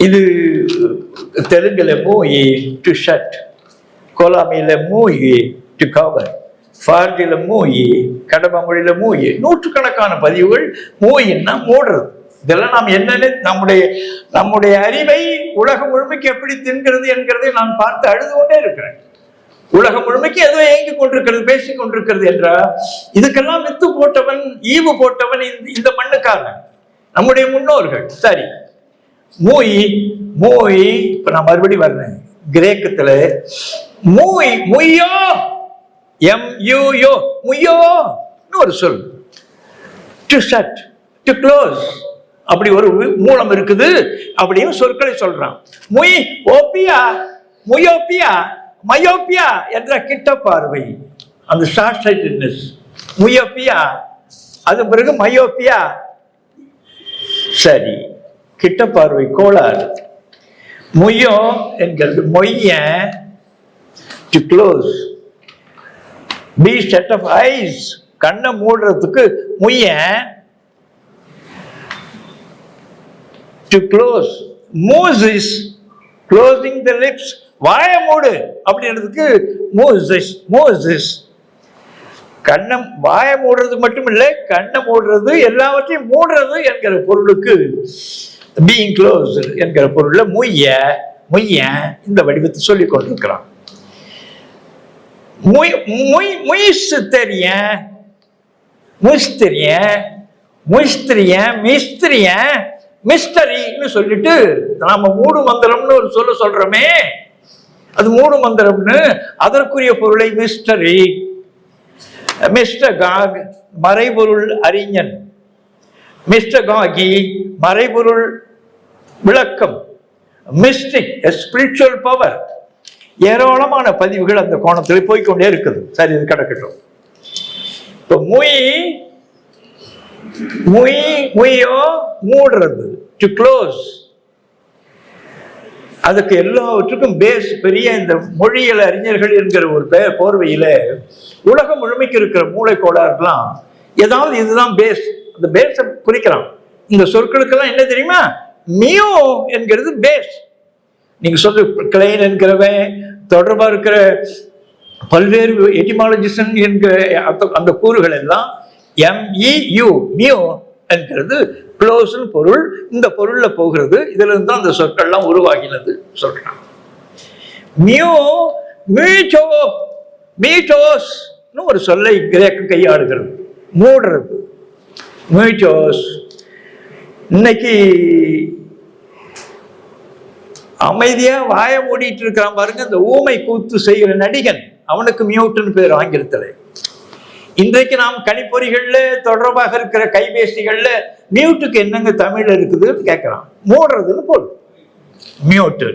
இது தெலுங்குல மோயி டு ஷட், கோலாமியில மோயி டு கவர், ஃபார்ஜில மோயி, கடம்ப மொழியில மோயி. நூற்றுக்கணக்கான பதிவுகள் மோயின்னா மூடுறது. இதெல்லாம் நாம் என்னன்னு நம்முடைய அறிவை உலகம் முழுமைக்கு எப்படி தின்கிறது என்கிறதை நான் பார்த்து அழுது கொண்டே இருக்கிறேன். உலகம் முழுமைக்கு ஏதோ ஏங்கி கொண்டிருக்கிறது, பேசிக் கொண்டிருக்கிறது என்றால் இதுக்கெல்லாம் வித்து போட்டவன், ஈவு போட்டவன் இந்த மண்ணுக்காரன், நம்முடைய முன்னோர்கள். சரி, மூய் மூய். இப்ப நான் மறுபடி வர்றேன். கிரேக்கத்துல மூய் முய்யோ, எம்யூயோ, முய்யோ ஒரு சொல். டு ஷட், டு க்ளோஸ், அப்படி ஒரு மூலம் இருக்குது அப்படின்னு சொற்களை சொல்றான். முய் ஓப்பியா, முயோப்பியா, மயோப்பியா என்ற கிட்ட பார்வை, அந்த ஷார்ட் சைட்டட்னஸ், முயோப்பியா. அது பிறகு மயோப்பியா. சரி, கிட்ட பார்வை கோளாறு. முய்யோ என்கிறது மொய்ய, டு க்ளோஸ். பி செட் ஆஃப் ஐஸ், கண்ணை மூடுறதுக்கு முய்ய. To close, Moses closing the lips, வாய மூடு அப்படின்றதுக்கு Moses. கண்ணை வாய மூடுறது மட்டும் இல்லை, கண்ணை மூடுறது, எல்லாவற்றையும் மூடுறது என்கிற பொருளுக்கு being closed என்கிற பொருள்ல முய்ய இந்த வடிவத்தை சொல்லிக் கொண்டிருக்கிறான். மிஸ்டரின்னு சொல்லிட்டு நாம மூடு மந்திரம்னு ஒரு சொல்றோமே, அது மூடு மந்திரம்னு. அதற்குரிய பொருளை மிஸ்டரி. மிஸ்டர் காக் மறைபொருள் அறிஞன், மிஸ்டர் காகி மறைபொருள் விளக்கம், மிஸ்டிக் ஸ்பிரிச்சுவல் பவர். ஏராளமான பதிவுகள் அந்த கோணத்தில் போய்கொண்டே இருக்குது. சரி, இது கிடக்கட்டும். இப்போ முய்யோ மூடுறது, டு க்ளோஸ். அதுக்கு எல்லாவற்றுக்கும் பேஸ் பெரிய இந்த மொழியியல் அறிஞர்கள் என்கிற ஒரு போர்வையில உலகம் முழுமைக்கு இருக்கிற மூளை கோளாறுலாம் ஏதாவது இதுதான் பேஸ், அந்த பேஸை குறிக்கிறான். இந்த சொற்களுக்கெல்லாம் என்ன தெரியுமா? மியோ என்கிறது பேஸ். நீங்க சொல்ற கிளைன் என்கிறவன் தொடர்பா இருக்கிற பல்வேறு எட்டிமாலஜிஸ்ட் என்கிற அந்த கூறுகள் எல்லாம் MEU மியோ என்கிறது க்ளோஸ் பொருள். இந்த பொருள்ல போகிறது. இதுல இருந்து அந்த சொற்கள்லாம் உருவாகினது சொல்றான். மியோ மீட்டோ மீட்டோஸ் ஒரு சொல்லை கிரேக்கம் கையாளுகிறது, மூடுறது, மீட்டோஸ். இன்னைக்கு அமைதியா வாய மூடிட்டு இருக்கிறான் பாருங்க, இந்த ஊமை கூத்து செய்கிற நடிகன், அவனுக்கு மியூட்டுன்னு பேர் ஆங்கிலத்தில். இன்றைக்கு நாம் கணிப்பொறிகள்ல தொடர்பாக இருக்கிற கைபேசிகள்ல மியூட்டுக்கு என்னங்க தமிழ்ல இருக்குதுன்னு கேட்கிறான். மூடுறதுன்னு போதும் mute.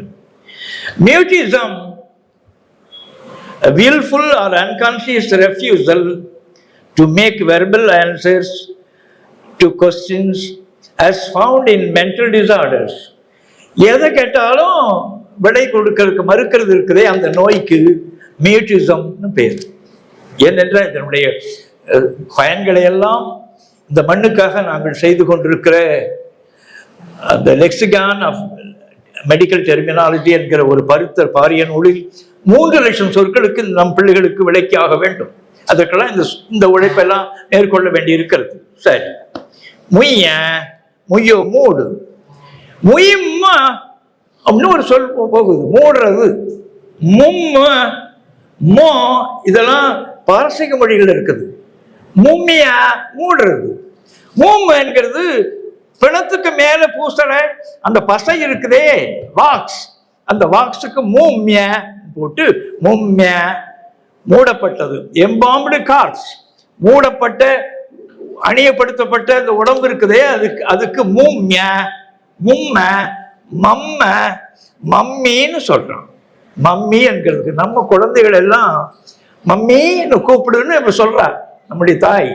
Mutism, willful or unconscious refusal to make verbal answers to questions as found in mental disorders. எதை கேட்டாலும் விடை கொடுக்கறதுக்கு மறுக்கிறது இருக்குதே, அந்த நோய்க்கு மியூட்டிசம்னு பேர். ஏனென்றால் இதனுடைய பயன்களை எல்லாம் இந்த மண்ணுக்காக நாங்கள் செய்து கொண்டிருக்கிற அந்த லெக்சிகான் ஆஃப் மெடிக்கல் டெர்மினாலஜி என்கிற ஒரு பாரிய நூலில் 3 லட்சம் சொற்களுக்கு நம் பிள்ளைகளுக்கு விளக்கி ஆக வேண்டும். அதற்கெல்லாம் இந்த உழைப்பெல்லாம் மேற்கொள்ள வேண்டி இருக்கிறது. சரி, முய்ய முய்யோ மூடு, முயம்மா அப்படின்னு ஒரு சொல் போகுது, மூடுறது. மும்ம மோ இதெல்லாம் பாரசீக மொழிகள் இருக்குது. மும்மியா மூடுறது. மூம் என்கிறது பிணத்துக்கு மேல பூசல அந்த பசை இருக்குதே வாக்ஸ், அந்த வாக்ஸுக்கு மூம்ய போட்டு மும்ய மூடப்பட்டது. எம்பாம்டு கார்ட்ஸ், மூடப்பட்ட அணியப்படுத்தப்பட்ட அந்த உடம்பு இருக்குதே அதுக்கு மூம்ய மும்ம மம்ம மம்மின்னு சொல்றான். மம்மி என்கிறதுக்கு நம்ம குழந்தைகள் எல்லாம் மம்மின்னு கூப்பிடுன்னு இப்ப சொல்றா நம்முடைய தாய்.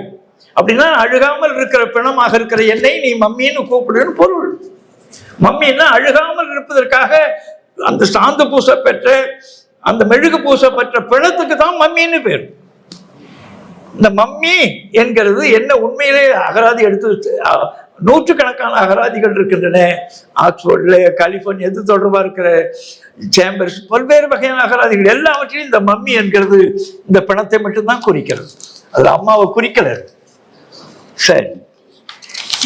அப்படின்னா அழுகாமல் இருக்கிற பிணமாக இருக்கிற என்னை நீ மம்மின்னு கூப்பிடுன்னு பொருள். மம்மின்னா அழுகாமல் இருப்பதற்காக அந்த சாந்து பூச பெற்ற அந்த மெழுகு பூச பெற்ற பிணத்துக்கு தான் மம்மின்னு பேர். இந்த மம்மி என்கிறது என்ன உண்மையிலே அகராதி எடுத்து நூற்றுக்கணக்கான அகராதிகள் இருக்கின்றன. ஆக்ஸ்போர்ட்ல கலிபோர்னியா எது தொடர்பா இருக்கிற சேம்பர்ஸ் பல்வேறு வகையான அகராதிகள் எல்லாவற்றையும் இந்த மம்மி என்கிறது இந்த பிணத்தை மட்டும்தான் குறிக்கிறது, அது அம்மாவை குறிக்கல. சரி,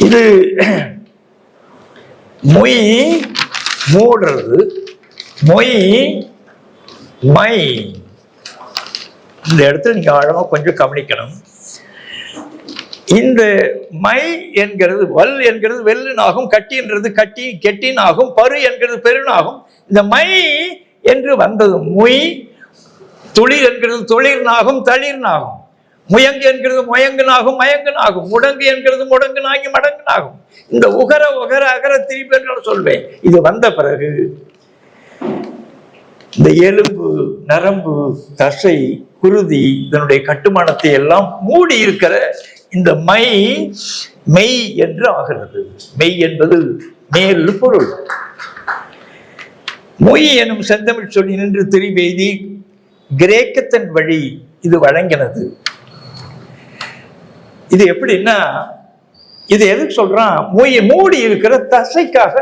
இது மொய் மூடுறது, மொய் மை. இந்த இடத்துல நீங்க ஆழமா கொஞ்சம் கவனிக்கணும். இந்த மை என்கிறது வல் என்கிறது வெல்லுனாகும், கட்டின்றது கட்டி கெட்டின் ஆகும், பரு என்கிறது பெருனாகும். இந்த மை என்று வந்தது மொய். துளிர் என்கிறது தொழிற்னாகும், தளிர்னாகும். முயங்கு என்கிறது முயங்குனாகும், மயங்குனாகும். முடங்கு என்கிறது முடங்குனாகி மடங்குனாகும். இந்த உகர உகர அகர திருப்பி என்று சொல்வேன். இது வந்த பிறகு இந்த எலும்பு, நரம்பு, தசை, குருதி இதனுடைய கட்டுமானத்தை எல்லாம் மூடி இருக்கிற இந்த மை மெய் என்று ஆகிறது. மெய் என்பது மேல் பொருள். மொய் எனும் செந்தமிழ் சொல்லி நின்று திரிபெய்தி கிரேக்கத்தின் வழி இது வழங்கினது. இது எப்படின்னா, இது எதுக்கு சொல்றான்? மொய் மூடி இருக்கிற தசைக்காக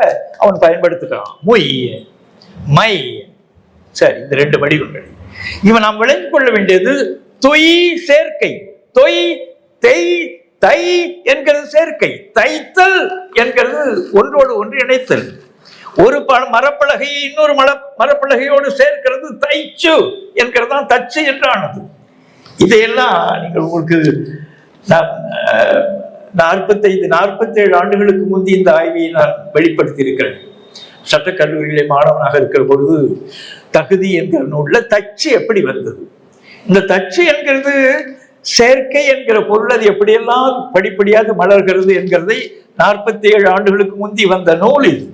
அவன் பயன்படுத்துகிறான். மொய் மை. சரி, இந்த 2 வடிவங்கள் இவன் நாம் விளங்கிக் கொள்ள வேண்டியது. தொய் சேர்க்கை, தொய் தெய் தை என்கிறது சேர்க்கை, தைத்தல் என்கிறது ஒன்றோடு ஒன்று இணைத்தல். ஒரு மரப்பலகையை இன்னொரு மரப்பலகையோடு சேர்க்கிறது தைச்சு என்கிறதான் தச்சு என்றானது. இதையெல்லாம் நீங்கள் உங்களுக்கு 47 ஆண்டுகளுக்கு முந்தி இந்த ஆய்வை நான் வெளிப்படுத்தி இருக்கிறேன். சட்டக்கல்லூரியிலே மாணவனாக இருக்கிற பொழுது தகுதி என்கிற நூல்ல தச்சு எப்படி வந்தது, இந்த தச்சு என்கிறது சேர்க்கை என்கிற பொருள் அது எப்படியெல்லாம் படிப்படியாக மலர்கிறது என்கிறதை 47 ஆண்டுகளுக்கு முந்தி வந்த நூல் இது.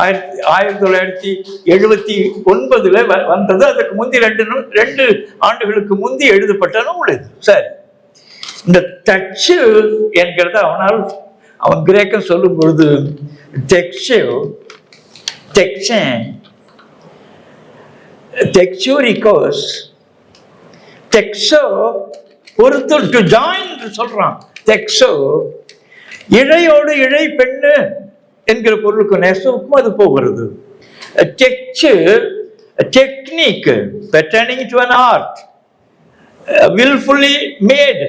1979 வந்தது. அதுக்கு முந்தி 2 ஆண்டுகளுக்கு முந்தி எழுதப்பட்ட நூல் இது. சரி, இந்த தச்சு என்கிறத அவன் கிரேக்கம் சொல்லும் பொழுது டெக்ஸூரிகோஸ் டெக்ஸோ பொறுத்து டு ஜாயின் சொல்றான். டெக்ஸோ இழையோடு இழை பெண்ணு என்கிற பொருளுக்கு நெசவுக்கும் அது போகிறது. டெக்ச்சு technique pertaining to an art, willfully made,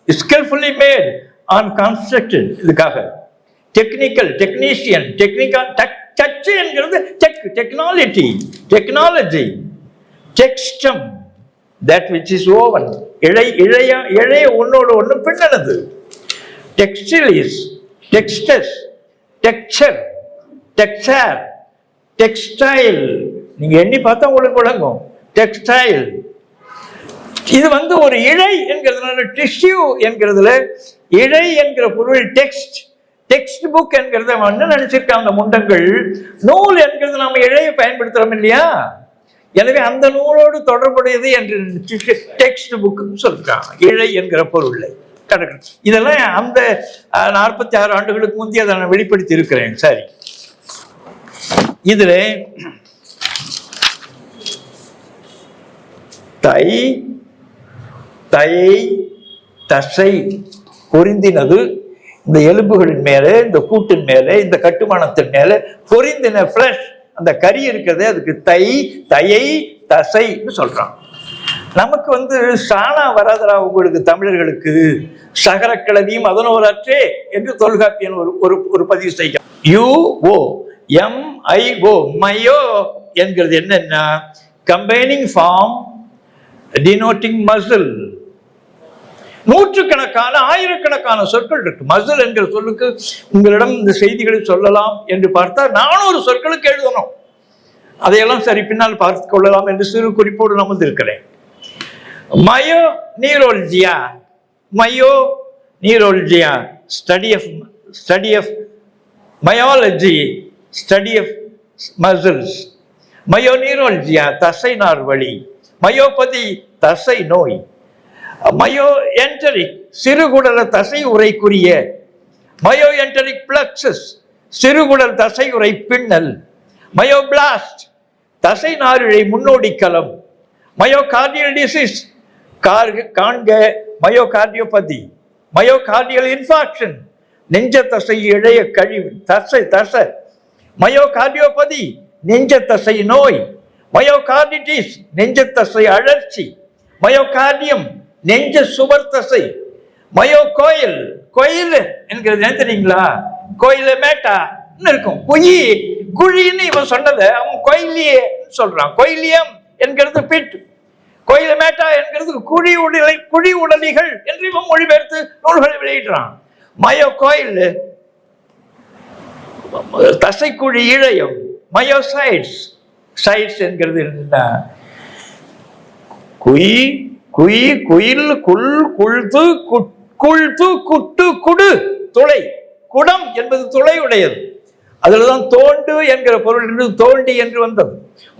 skillfully made and constructed. இதுக்காக டெக்னிக்கல் டெக்னீஷியன் டெக்னிக்கல் டச்சு என்கிறது டெக்னாலஜி டெக்ஸ்டம் that which is woven, இழைய ஒன்னோடு ஒன்று பின்னது. டெக்ஸ்டைலிஸ் டெக்ஸ்டஸ் டெக்ஸ்சர் டெக்ஸ்சர் டெக்ஸ்டைல், நீங்க எண்ணி பார்த்தா உங்களுக்கு விளங்கும். டெக்ஸ்டைல் இது ஒரு இழை என்கிறதுனால டிஷ்யூ என்கிறதுல இழை என்கிற பொருள் டெக்ஸ்ட் புக் என்கிறத என்ன நினைச்சிருக்காங்க அந்த முண்டங்கள். நூல் என்கிறது நாம இழையை பயன்படுத்துறோம் இல்லையா, எனவே அந்த நூலோடு தொடர்புடையது என்று டெக்ஸ்ட் புக்னு சொல்றாங்க இழை என்கிற பொருள். இதெல்லாம் அந்த 46 ஆண்டுகளுக்கு முந்தைய அதை நான் வெளிப்படுத்தி இருக்கிறேன். சரி, இதுல தசை பொருந்தினது இந்த எலும்புகளின் மேலே, இந்த கூட்டின் மேலே, இந்த கட்டுமானத்தின் மேலே பொருந்தின ஃபிளஷ், அந்த கறி இருக்கிறது, அதுக்கு தயை தசைன்னு சொல்றான். நமக்கு சாணா வராதரா உங்களுக்கு தமிழர்களுக்கு சகர கிளவியும் அதனோரற்றே என்று தொல்காப்பியன் ஒரு பதிவு செய்ய. MIO மயோ என்கிறது என்னன்னா கம்பைனிங் ஃபார்ம் டினோட்டிங் மசில். நூற்றுக்கணக்கான ஆயிரக்கணக்கான சொற்கள் இருக்கு. மசில் என்கிற சொல்லுக்கு உங்களிடம் இந்த செய்திகளை சொல்லலாம் என்று பார்த்தால் 400 சொற்களுக்கு எழுதணும். அதையெல்லாம் சரி பின்னால் பார்த்து கொள்ளலாம் என்று சிறு குறிப்போடு நான் வந்திருக்கிறேன். Myoneuralgia study of myology, study of muscles. Myoneuralgia தசை நார் வழி, மயோபதி தசை நோய், மயோ என்டரிக் சிறுகுடல தசை உரைக்குரிய, மயோ என்டரிக் பிளக்சஸ் சிறுகுடல் தசை உரை பின்னல், மயோபிளாஸ்ட் தசை நாரிழை முன்னோடி களம், மயோகார்டியல் டிசீஸ் காண்க மயோகார்டியோபதி, மயோகார்டியல் இன்ஃபாக்ஷன் நெஞ்ச தசை இழைய கழிவு தசை, மயோகார்டியோபதி நெஞ்ச தசை நோய், மயோகார்டிட்டிஸ் நெஞ்ச தசை அழற்சி, மயோகார்டியம் நெஞ்ச சுவர் தசை, மயோ கோயில் என்கிறது என்ன தெரியுங்களா, கோயில மேட்டா இருக்கும், குழின்னு இவன் சொன்னதை அவன் கோயிலியே சொல்றான். கோயிலியம் என்கிறது பிட், கோயில மேட்டா என்கிறது குழி உடலிகள் என்று இவன் மொழிபெயர்த்து நூல்களை வெளியிடுறான். மயோ கோயில் தசைக்குழி இழையம், மயோசைட்ஸ் என்கிறது என்ன, குயில் குட்டு குடு துளை, குடம் என்பது துளை உடையது. அதுலதான் தோண்டு என்கிற பொருள் தோண்டி என்று வந்தது.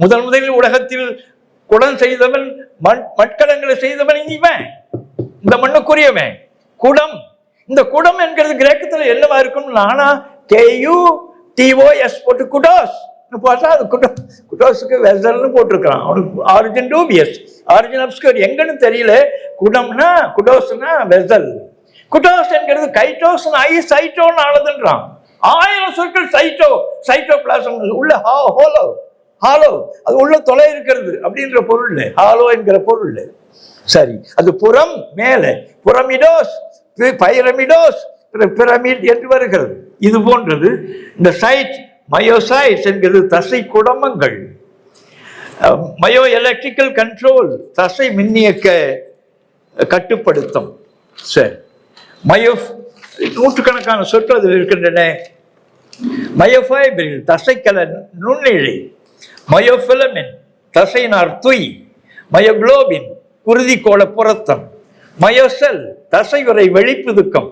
முதலில் உலகத்தில் குடம் செய்தவன் மட்கலங்களை செய்தவன் இவன், இந்த மண்ணுக்குரியவன். குடம், இந்த குடம் என்கிறது கிரேக்கத்துல என்னவா இருக்கும், நானா TOS போட்டு குடோஸ் போட்டா அது குடோஸுக்கு வெசல்னு போட்டிருக்கிறான். அவனுக்கு ஆரிஜின் டூபியஸ், ஆரிஜின் அப்ஸ்கர் எங்கன்னு தெரியல. குடம்னா குடோஸ்னா வெசல், குடோஸ் என்கிறது கைட்டோஸ் ஆகி சைட்டோன்னு ஆனதுன்றான். 1000 சொற்கள் சைட்டோபிளாசம் உள்ள ஹாலோ அது உள்ள தொலை இருக்கிறது அப்படின்ற பொருள், ஹாலோ என்கிற பொருள். சரி, அது புறம் மேலே, புரமிடோஸ் பைரமிடோஸ் பிரமிட் என்று வருகிறது. இது போன்றது இந்த சைட் மயோசைட்ஸ் என்கிறது தசை குடம்பங்கள். மயோ எலக்ட்ரிக்கல் கண்ட்ரோல் தசை மின்னியக்க கட்டுப்படுத்தும். சரி, மயோ நூற்றுக்கணக்கான சொற்கள் அதில் இருக்கின்றன. மயோஃபைபிரில் தசைக்கல நுண்ணிழை, மயோபிலமின் தசைநார் துய், மயோகுளோபின் குருதிக்கோள புறத்தம், மயோசெல் தசையுறை வெளிப்புதுக்கம்,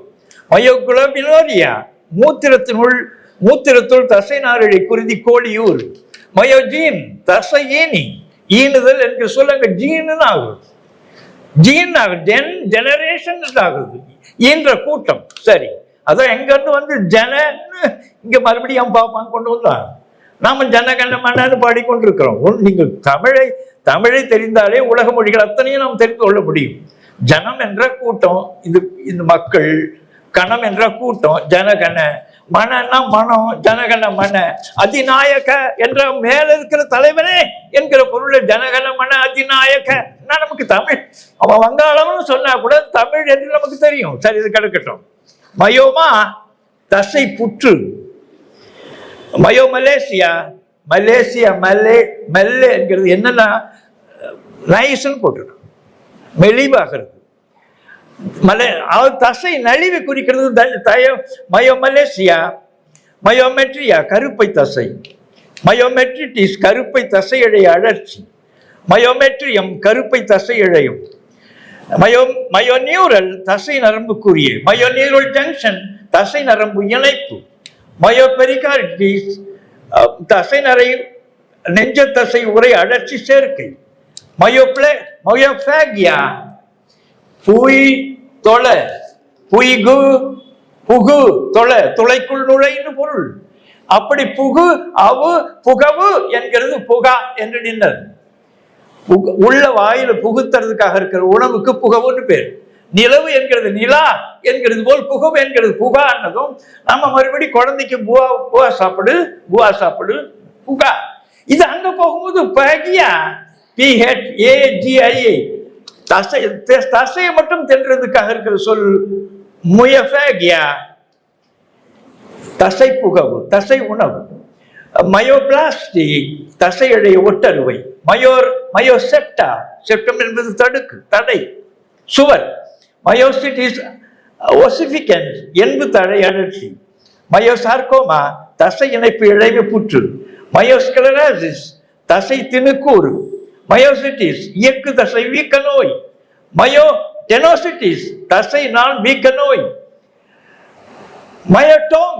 மயோகுளோபினோரியா மூத்திரத்துள் தசை நாரிழை குருதி கோழியூர், மயோஜீன் தசை ஈனி ஈனுதல் என்று சொல்லுங்க ஜீனு ஆகும். ஜீன் ஆகுது, ஜெனரேஷன் ஆகுது என்ற கூட்டம். சரி, அதான் எங்க இருந்து வந்து ஜனன்னு இங்க மறுபடியும் பார்ப்பாங்க கொண்டு வந்தான். நாம ஜனகணமனன்னு பாடிக்கொண்டிருக்கிறோம். நீங்கள் தமிழை தெரிந்தாலே உலக மொழிகள் அத்தனையும் நாம் தெரிந்து கொள்ள முடியும். ஜனம் என்ற கூட்டம், இந்த மக்கள். கணம் என்ற கூட்டம், ஜனகண. மனன்னா மனம், ஜனகண மன. அதிநாயக என்ற மேல இருக்கிற தலைவனே என்கிற பொருள் ஜனகண மன அதிநாயக. நமக்கு தமிழ், அவன் வங்காளம்னு சொன்னா கூட தமிழ் என்று நமக்கு தெரியும். சரி, இது கிடக்கட்டும். மயோமா தசை புற்று. மயோ மலேசியா, மலேசியா மெல்லே என்கிறது என்னன்னா நைஸ்ன்னு போட்டுடும், மெலிவாகிறது. தசை நலிவை குறிக்கிறது. Mayo Malaysia. மயோமெட்ரியா கருப்பை தசை. மயோமெட்ரிட்டிஸ் கருப்பை தசை இழைய அழற்சி. மயோமெட்ரியம் கருப்பை தசை இழையும். மயோநியூரல் தசை நரம்புக்குரிய. மயோநியூரல் ஜங்ஷன் தசை நரம்பு இணைப்பு. மயோபெரிகார்டிஸ் தசை நரை நெஞ்ச தசை உரை அழற்சி சேர்க்கை. மயோஃபேகியா புய் தொலை, புய்கு புகு தொலை, துளைக்குள் நுழைன்னு பொருள். அப்படி புகு அவு புகவு என்கிறது புகா என்று நின்றது. உள்ள வாயில புகுத்துறதுக்காக இருக்கிற உணவுக்கு புகவுன்னு பேர். நிலவு என்கிறது நிலா என்கிறது போல் புகவு என்கிறது புகான்னதும் நம்ம மறுபடி குழந்தைக்கு புவா சாப்பிடு புகா. இது அங்க போகும்போது பகியா, PHAGIA, தசையை மட்டும் தென்றதுக்காக இருக்கிற சொல் முயஃபேகியா, தசை புகவு, தசை உணவு. மயோபிளாஸ்டி தசையுடைய ஒட்டருவை. மயோசெப்டா, செப்டம் என்பது தடுக்கு, தடை, சுவர். மயோசிட்டிஸ் ஒசிஃபிகன்ஸ் என்பு தடை அழற்சி. மயோசார்கோமா தசை இணைப்பு இழைவு புற்று. மயோஸ்கலராசிஸ் தசை திணுக்கூறு. மயோசிட்டிஸ் இயக்கு தசை வீக்க நோய். மயோடெனோசிட்டிஸ் தசை நான் வீக்க நோய். மயோட்டோம்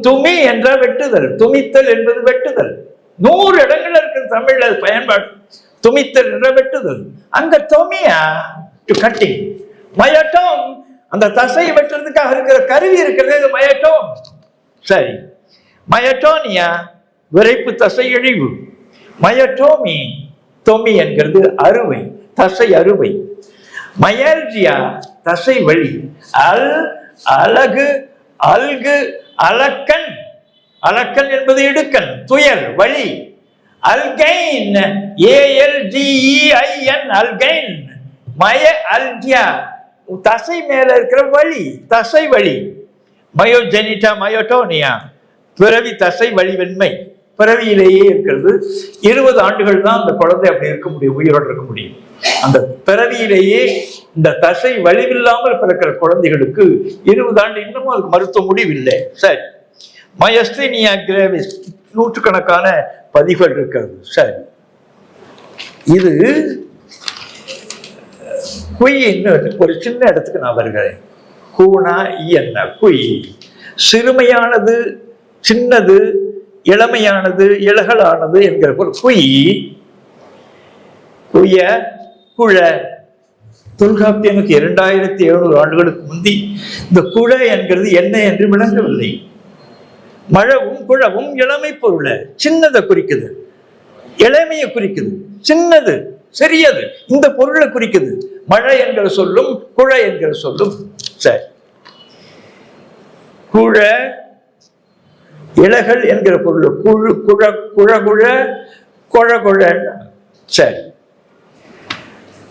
துமி என்ற வெட்டுதல். துமித்தல் என்பது வெட்டுதல். 100 இடங்கள் இருக்கு தமிழ்ல பயன்பாடு. துமித்தல் என்ற வெட்டுதல். அங்க தொமியா டு கட்டிங். மயோட்டோம் அந்த தசையை வெட்டுறதுக்காக இருக்கிற கருவி இருக்கிறது மயோட்டோம். சரி, மயோட்டோனியா விரைப்பு தசை இழிவு. மயோட்டோமி தொமி என்கிறது அறுவை, தசை அறுவை. மயல்ஜியா தசை வலி. அலகு அல்கு அலக்கன். அலக்கன் என்பது இடுக்கன், துயர், வலி. அல்கைன் ALGEIN அல்கைன். மய அல்ஜியா தசை மேல இருக்கிற வலி, தசை வலி. மயோஜெனிட்டா மயோட்டோனியா பிறவி தசை வலிவெண்மை. பிறவியிலேயே இருக்கிறது. 20 ஆண்டுகள் தான் அந்த குழந்தை அப்படி இருக்க முடியும், உயிரோடு இருக்க முடியும். அந்த பிறவியிலேயே இந்த தசை வலிவில்லாமல் பிறக்கிற குழந்தைகளுக்கு 20 ஆண்டு இன்னமும் அதுக்கு மருத்துவ முடிவில்லை. சரி, மயஸ்தீனியா கிரேவிஸ் நூற்றுக்கணக்கான பதிவுகள் இருக்கிறது. சரி, இது குயின்னு ஒரு சின்ன இடத்துக்கு நான் வருகிறேன். கூனா என்ன குய், சிறுமையானது, சின்னது, இளமையானது, இலகலானது என்கிற பொருள். குய குழ. தொல்காப்பியனுக்கு 2700 ஆண்டுகளுக்கு முந்தி இந்த குழ என்கிறது என்ன என்று விளங்கவில்லை. மழவும் குழவும் இளமை பொருளை, சின்னதை குறிக்குது, இளமையை குறிக்குது, சின்னது சிறியது இந்த பொருளை குறிக்குது. மழை என்கிற சொல்லும் குழ என்கிற சொல்லும். சரி, குழ இலகல் என்கிற பொருள். குழு குழ குழகுழ குழகுழ. சரி,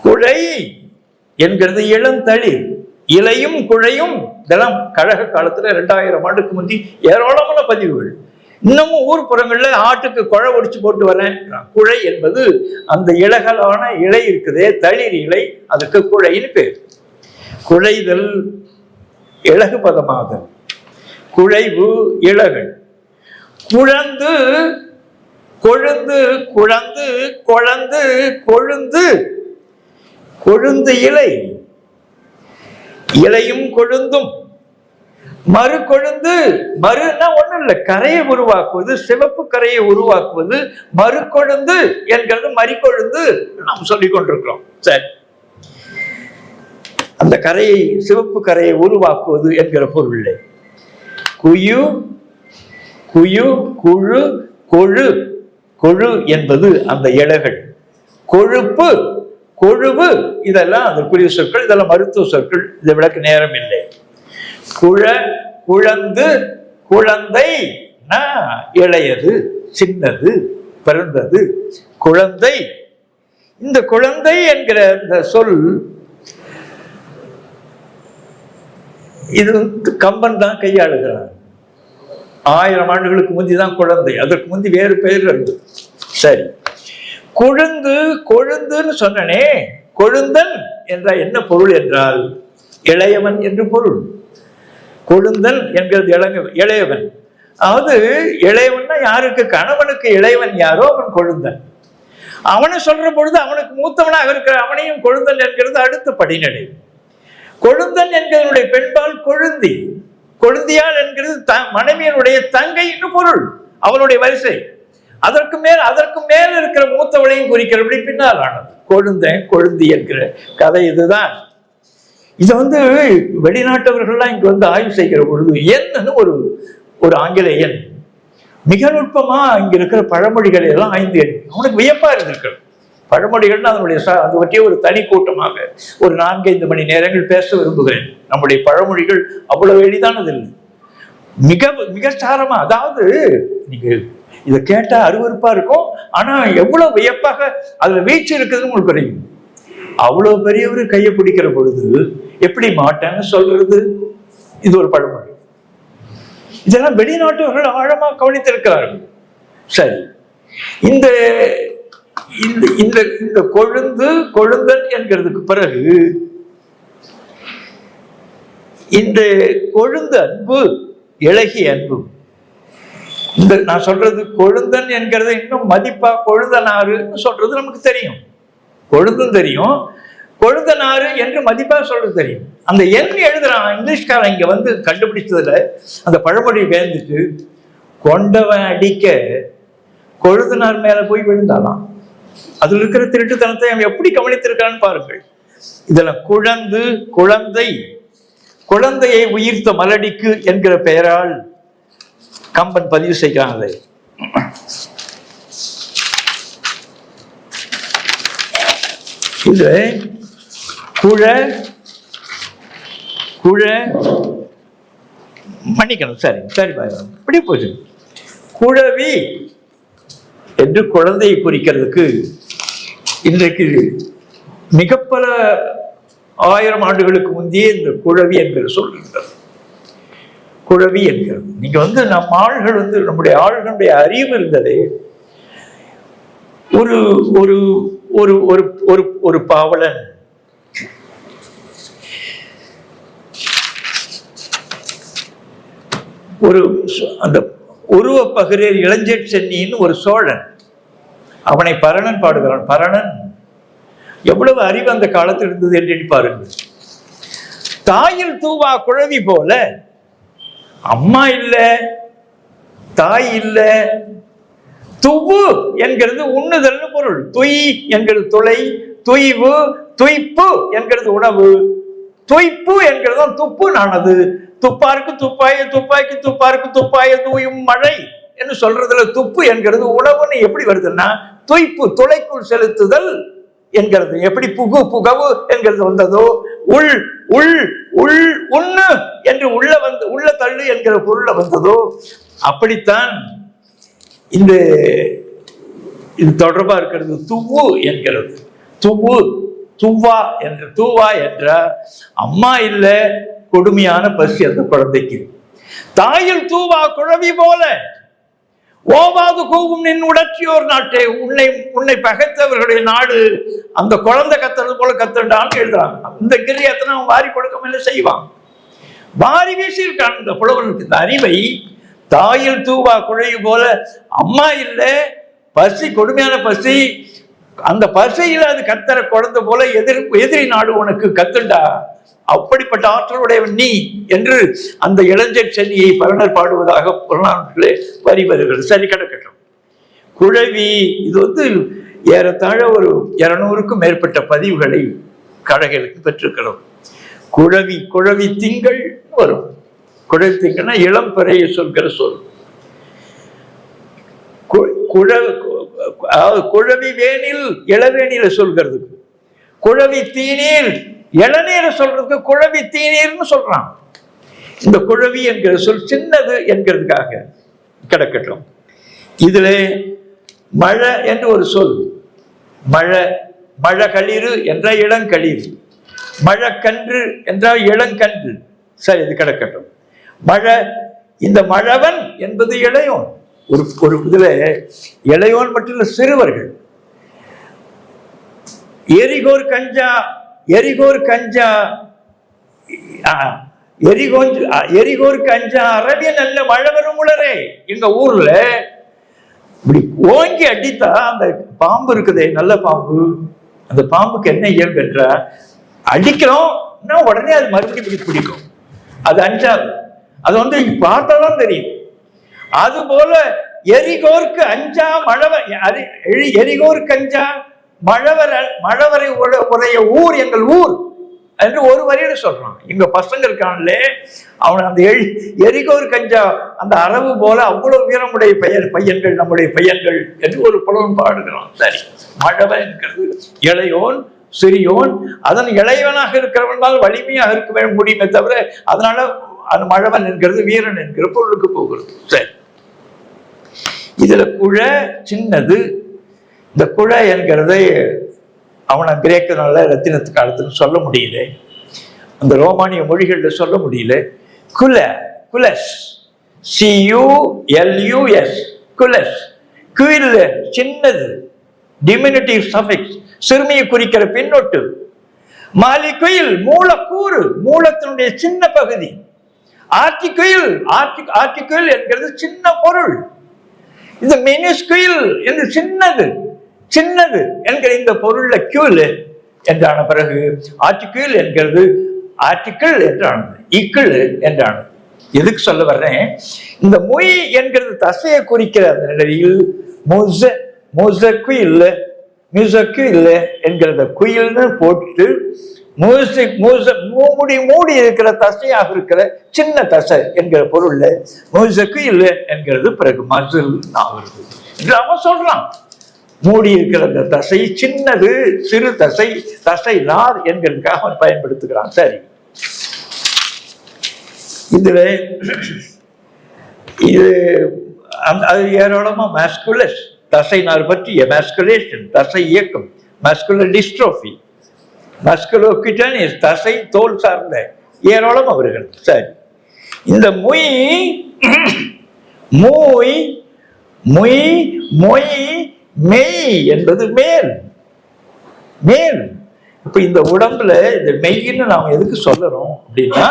குழை என்கிறது இளந்தளிர். இலையும் குழையும் இதெல்லாம் கழக காலத்துல 2000 ஆண்டுக்கு முந்தி ஏராளமான பதிவுகள். இன்னமும் ஊர்ப்புறங்கள்ல ஆட்டுக்கு குழை ஒடிச்சு போட்டு வரேன். குழை என்பது அந்த இலகலான இலை இருக்குதே, தளிர் இலை, அதுக்கு குழைன்னு பேர். குழைதல் இலகு பதமாதல். குழைவு இலகள். குழந்து கொழுந்து குழந்து கொழந்து கொழுந்து. கொழுந்து இலை, இலையும் கொழுந்தும். மறு கொழுந்து, மறுன்னா ஒண்ணும் இல்லை, கரையை உருவாக்குவது, சிவப்பு கரையை உருவாக்குவது மறு கொழுந்து என்கிறது. மறிக்கொழுந்து நாம் சொல்லிக் கொண்டிருக்கிறோம். சரி, அந்த கரையை, சிவப்பு கரையை உருவாக்குவது என்கிற பொருள். குயு, குயு, குழு, கொழு. கொழு என்பது அந்த இலைகள். கொழுப்பு, கொழுவு, இதெல்லாம் அதற்குரிய சொற்கள். இதெல்லாம் மருத்துவ சொற்கள். இதை விளக்க நேரம் இல்லை. குழ, குழந்து, குழந்தை, இளையது, சின்னது, பிறந்தது, குழந்தை. இந்த குழந்தை என்கிற இந்த சொல், இது கம்பன் தான் கையாளுகிறார். 1000 ஆண்டுகளுக்கு முந்திதான் குழந்தை, அதற்கு முந்தி வேறு பெயர் இருந்தது. சரி, கொழுந்து, கொழுந்துன்னு சொன்னனே, கொழுந்தன் என்ற என்ன பொருள் என்றால் இளையவன் என்று பொருள். கொழுந்தன் என்கிறது இளையவன். அதாவது இளையவன்னா யாருக்கு? கணவனுக்கு இளையவன் யாரோ அவன் கொழுந்தன். அவனை சொல்ற பொழுது அவனுக்கு மூத்தவனாக இருக்கிற அவனையும் கொழுந்தன் என்கிறது அடுத்த படிநிலை. கொழுந்தன் என்கிறவனுடைய பெண்பால் கொழுந்தி. கொழுந்தியால் என்கிறது மனைவியனுடைய தங்கை என்று பொருள், அவனுடைய வரிசை. அதற்கு மேல் இருக்கிற மூத்தவளையும் குறிக்கிறபடி பின்னால் ஆனது கொழுந்தன், கொழுந்தி என்கிற கதை. இதுதான். இதை வெளிநாட்டவர்கள்லாம் இங்க ஆய்வு செய்கிற பொழுது என்னன்னு ஒரு ஆங்கிலேயன் மிக நுட்பமா இங்க இருக்கிற பழமொழிகளை எல்லாம் ஆய்ந்து அவனுக்கு வியப்பா இருந்திருக்கிறது. பழமொழிகள்னா அதனுடைய அது பற்றிய ஒரு தனி கூட்டமாக ஒரு 4-5 மணி நேரங்கள் பேச விரும்புகிறேன். நம்முடைய பழமொழிகள் அவ்வளவு எளிதானது இல்லை, மிக மிக சாரமா. அதாவது நீங்க இதை கேட்டா அருவருப்பா இருக்கும், ஆனா எவ்வளவு வியப்பாக அதுல வீச்சு இருக்குதுன்னு உங்களுக்கு தெரியும். அவ்வளவு பெரியவர் கையை பிடிக்கிற பொழுது எப்படி மாட்டேன்னு சொல்றது, இது ஒரு பழமொழி. இதெல்லாம் வெளிநாட்டவர்கள் ஆழமா கவனித்திருக்கிறார்கள். சரி, இந்த இந்த கொழுந்து, கொழுந்தன் என்கிறதுக்கு பிறகு இந்த கொழுந்து அன்பு, இளகிய அன்பு. இந்த நான் சொல்றது கொழுந்தன் என்கிறது இன்னும் மதிப்பா கொழுந்தனாருன்னு சொல்றது நமக்கு தெரியும், கொழுந்தும் தெரியும், கொழுந்தனாரு என்று மதிப்பா சொல்றது தெரியும். அந்த எண் எழுதுறான் இங்கிலீஷ்காரன் இங்க கண்டுபிடிச்சதுல அந்த பழமொழி வேந்துட்டு கொண்டவன் அடிக்க கொழுந்தனார் மேல போய் விழுந்தாலாம். அதுல இருக்கிற திருட்டுத்தனத்தை அவன் எப்படி கவனித்திருக்கான்னு பாருங்கள். இதெல்லாம் குழந்து, குழந்தை, குழந்தையை உயிர்த்த மலடிக்கு என்கிற பெயரால் கம்பன் பதிவு செய்கிறான். இது குழ, குழ, மன்னிக்கணும், சரி சரி, இப்படி போச்சு. குழவி என்று குழந்தையை குறிக்கிறதுக்கு இன்றைக்கு மிக பல 1000 ஆண்டுகளுக்கு முந்தைய இந்த குழவி என்கிற சொல்கின்றது. குழவி என்கிறது. நீங்க நம் ஆள்கள் நம்முடைய ஆள்களுடைய அறிவு இருந்ததே ஒரு ஒரு ஒரு ஒரு ஒரு பாவலன் ஒரு அந்த உருவ பகிரேர் இளஞ்சேட் சென்னின்னு ஒரு சோழன், அவனை பரணன் பாடுகிறான். பரணன் எவ்வளவு அறிவு அந்த காலத்தில் இருந்தது என்று பாருங்கள். தாயில் தூவா குழவி போல, அம்மா இல்ல, தாய் இல்ல, துவு என்கிறது உண்ணுதல் பொருள். துய் என்கிறது துளை, துய்வு, துய்ப்பு என்கிறது உணவு, துய்ப்பு என்கிறது துப்பு நானது. துப்பாருக்கு துப்பாய, துப்பாய்க்கு துப்பாருக்கு துப்பாய தூயும் மழை என்று சொல்றதுல துப்பு என்கிறது உணவுன்னு எப்படி வருதுன்னா துய்ப்பு, துளைக்குள் செலுத்துதல் என்கிறது. எப்படி புகு, புகவு என்கிறது வந்ததோ, உள் உள் உள் உண்ணு என்று உள்ள தள்ளு என்கிற பொருள்ல வந்ததோ, அப்படித்தான் இந்த இது தொடர்பா இருக்கிறது. துவு என்கிறது. துவு, துவா என்ற, தூவா என்ற அம்மா இல்ல, கொடுமையான பசி அந்த குழந்தைக்கு. தாயில் தூவா குழவி போல ஓவாது கூவும் நின் உடற்றியோர் நாட்டை, உன்னை பகைத்தவர்களுடைய நாடு அந்த குழந்தை கத்துறது போல கத்துண்டான்னு எழுதுறாங்க. இந்த கிரியத்தனை அவன் வாரி கொடுக்க செய்வான். வாரி வீசியிருக்கான் இந்த புலவனுக்கு இந்த அறிவை. தாயில் தூவா குழவி போல, அம்மா இல்லை, பசி, கொடுமையான பசி, அந்த பசையில அது கத்தர குழந்தை போல எதிரி நாடு உனக்கு கத்துண்டா, அப்படிப்பட்ட ஆற்றலுடையவன் நீ என்று அந்த இளைஞர் சென்னியை பரணர் பாடுவதாக புறநானூற்றிலே வரி வருகிறது. சரி, கிடக்கட்டும். குழவி இது ஏறத்தாழ ஒரு 200க்கும் மேற்பட்ட பதிவுகளை கழகளுக்கு பெற்றிருக்கிறோம். குழவி திங்கள் வரும். குழவி திங்கள்னா இளம் பிறையை சொல்கிற சொல். குழவி வேனில் இளவேனில சொல்கிறது, குழவி தீநீர் இளநீர் சொல்றதுக்கு குழவி தீநீர்னு சொல்றான். இந்த குழவி என்கிற சொல் சின்னது என்கிறதுக்காக கிடக்கட்டும். இதுல மழை என்று ஒரு சொல், மழகளிறு என்ற இளங்களிர், மழக்கன்று என்றால் இளங்கன்று. சரி, இது கிடக்கட்டும். இந்த மழவன் என்பது இளையோன். ஒரு இதுல இளையோன் மட்டும் சிறுவர்கள். எரிகோர் கஞ்சா அரபிய நல்ல மழை வரும் உளரே. எங்க ஊர்ல இப்படி ஓங்கி அடித்தா அந்த பாம்பு இருக்குதே, நல்ல பாம்பு, அந்த பாம்புக்கு என்ன இயல்பு என்றா அடிக்கிறோம் உடனே அது மறுபடியும் பிடிக்கும். அது அஞ்சாது. அது பார்த்தாதான் தெரியும். அது போல எரிகோர்க்கு அஞ்சா எரிகோர்க்கு அஞ்சா மழவரை உடைய ஊர் எங்கள் ஊர் என்று ஒரு வரியில சொல்றான். எங்க பசங்க இருக்கான்ல, அவன் அந்த எரிகோர் கஞ்சா அந்த அரவு போல அவ்வளவு வீரமுடைய பையன்கள் நம்முடைய பையன்கள் என்று ஒரு புலவன் பாடுகிறான். சரி, மழவன் என்கிறது இளையோன், சிறியோன். அதன் இளையவனாக இருக்கிறவன் தான் வலிமையாக இருக்க முடியுமே தவிர அதனால அந்த மழவன் என்கிறது வீரன் என்கிற பொருளுக்கு போகிறது. சரி, இதுல குழ சின்னது. இந்த குழ என்கிறதை அவனை கிரேக்கனால ரத்தினத்துக்கு அடுத்துன்னு சொல்ல முடியல, அந்த ரோமானிய மொழிகள்ல சொல்ல முடியல. குலஸ், CULUS, குலஸ். குயில் சின்னது, டிமினிட்டிவ் சஃபிக்ஸ், சிறுமியை குறிக்கிற பின்னொட்டு. மாலிகுயில் மூலக்கூறு, மூலத்தினுடைய சின்ன பகுதி. ஆர்டிகுயில் என்கிறது சின்ன பொருள். இந்த மினிஸ்குயில் என்று சின்னது என்கிற இந்த பொருள்ல கியூல் என்றான பிறகு ஆர்டிகிள் என்கிறது ஆர்டிகிள் என்றானது, இக்கிள் என்றானது. எதுக்கு சொல்ல வர்றேன், இந்த மொய் என்கிறது தசையை குறிக்கிற அந்த நிலையில் மியூசக்கு இல்லை என்கிறத குயில்னு போட்டு மூடி இருக்கிற தசையாக இருக்கிற சின்ன தசை என்கிற பொருள்ல மியூசக்கு இல்லை என்கிறது பிறகு மசில் ஆகிறது என்று அவன் சொல்றான். மூடி இருக்கிற அந்த தசை சின்னது, சிறு தசை நார் என்கிறதுக்காக அவன் பயன்படுத்துகிறான். சரி, இதுல இது அது ஏராளமா மாஸ்குலஸ், தசை நார் பற்றிய மாஸ்குலேஷன், தசை இயக்கம், மாஸ்குலர் டிஸ்ட்ரோபி, மஸ்குலோகிட்டானியஸ் தசை தோல் சார்ந்த ஏராளம் அவர்கள். சரி, இந்த மெய் என்பது மேல். இப்ப இந்த உடம்புல இந்த மெய்ன்னு நாம் எதுக்கு சொல்லறோம் அப்படின்னா,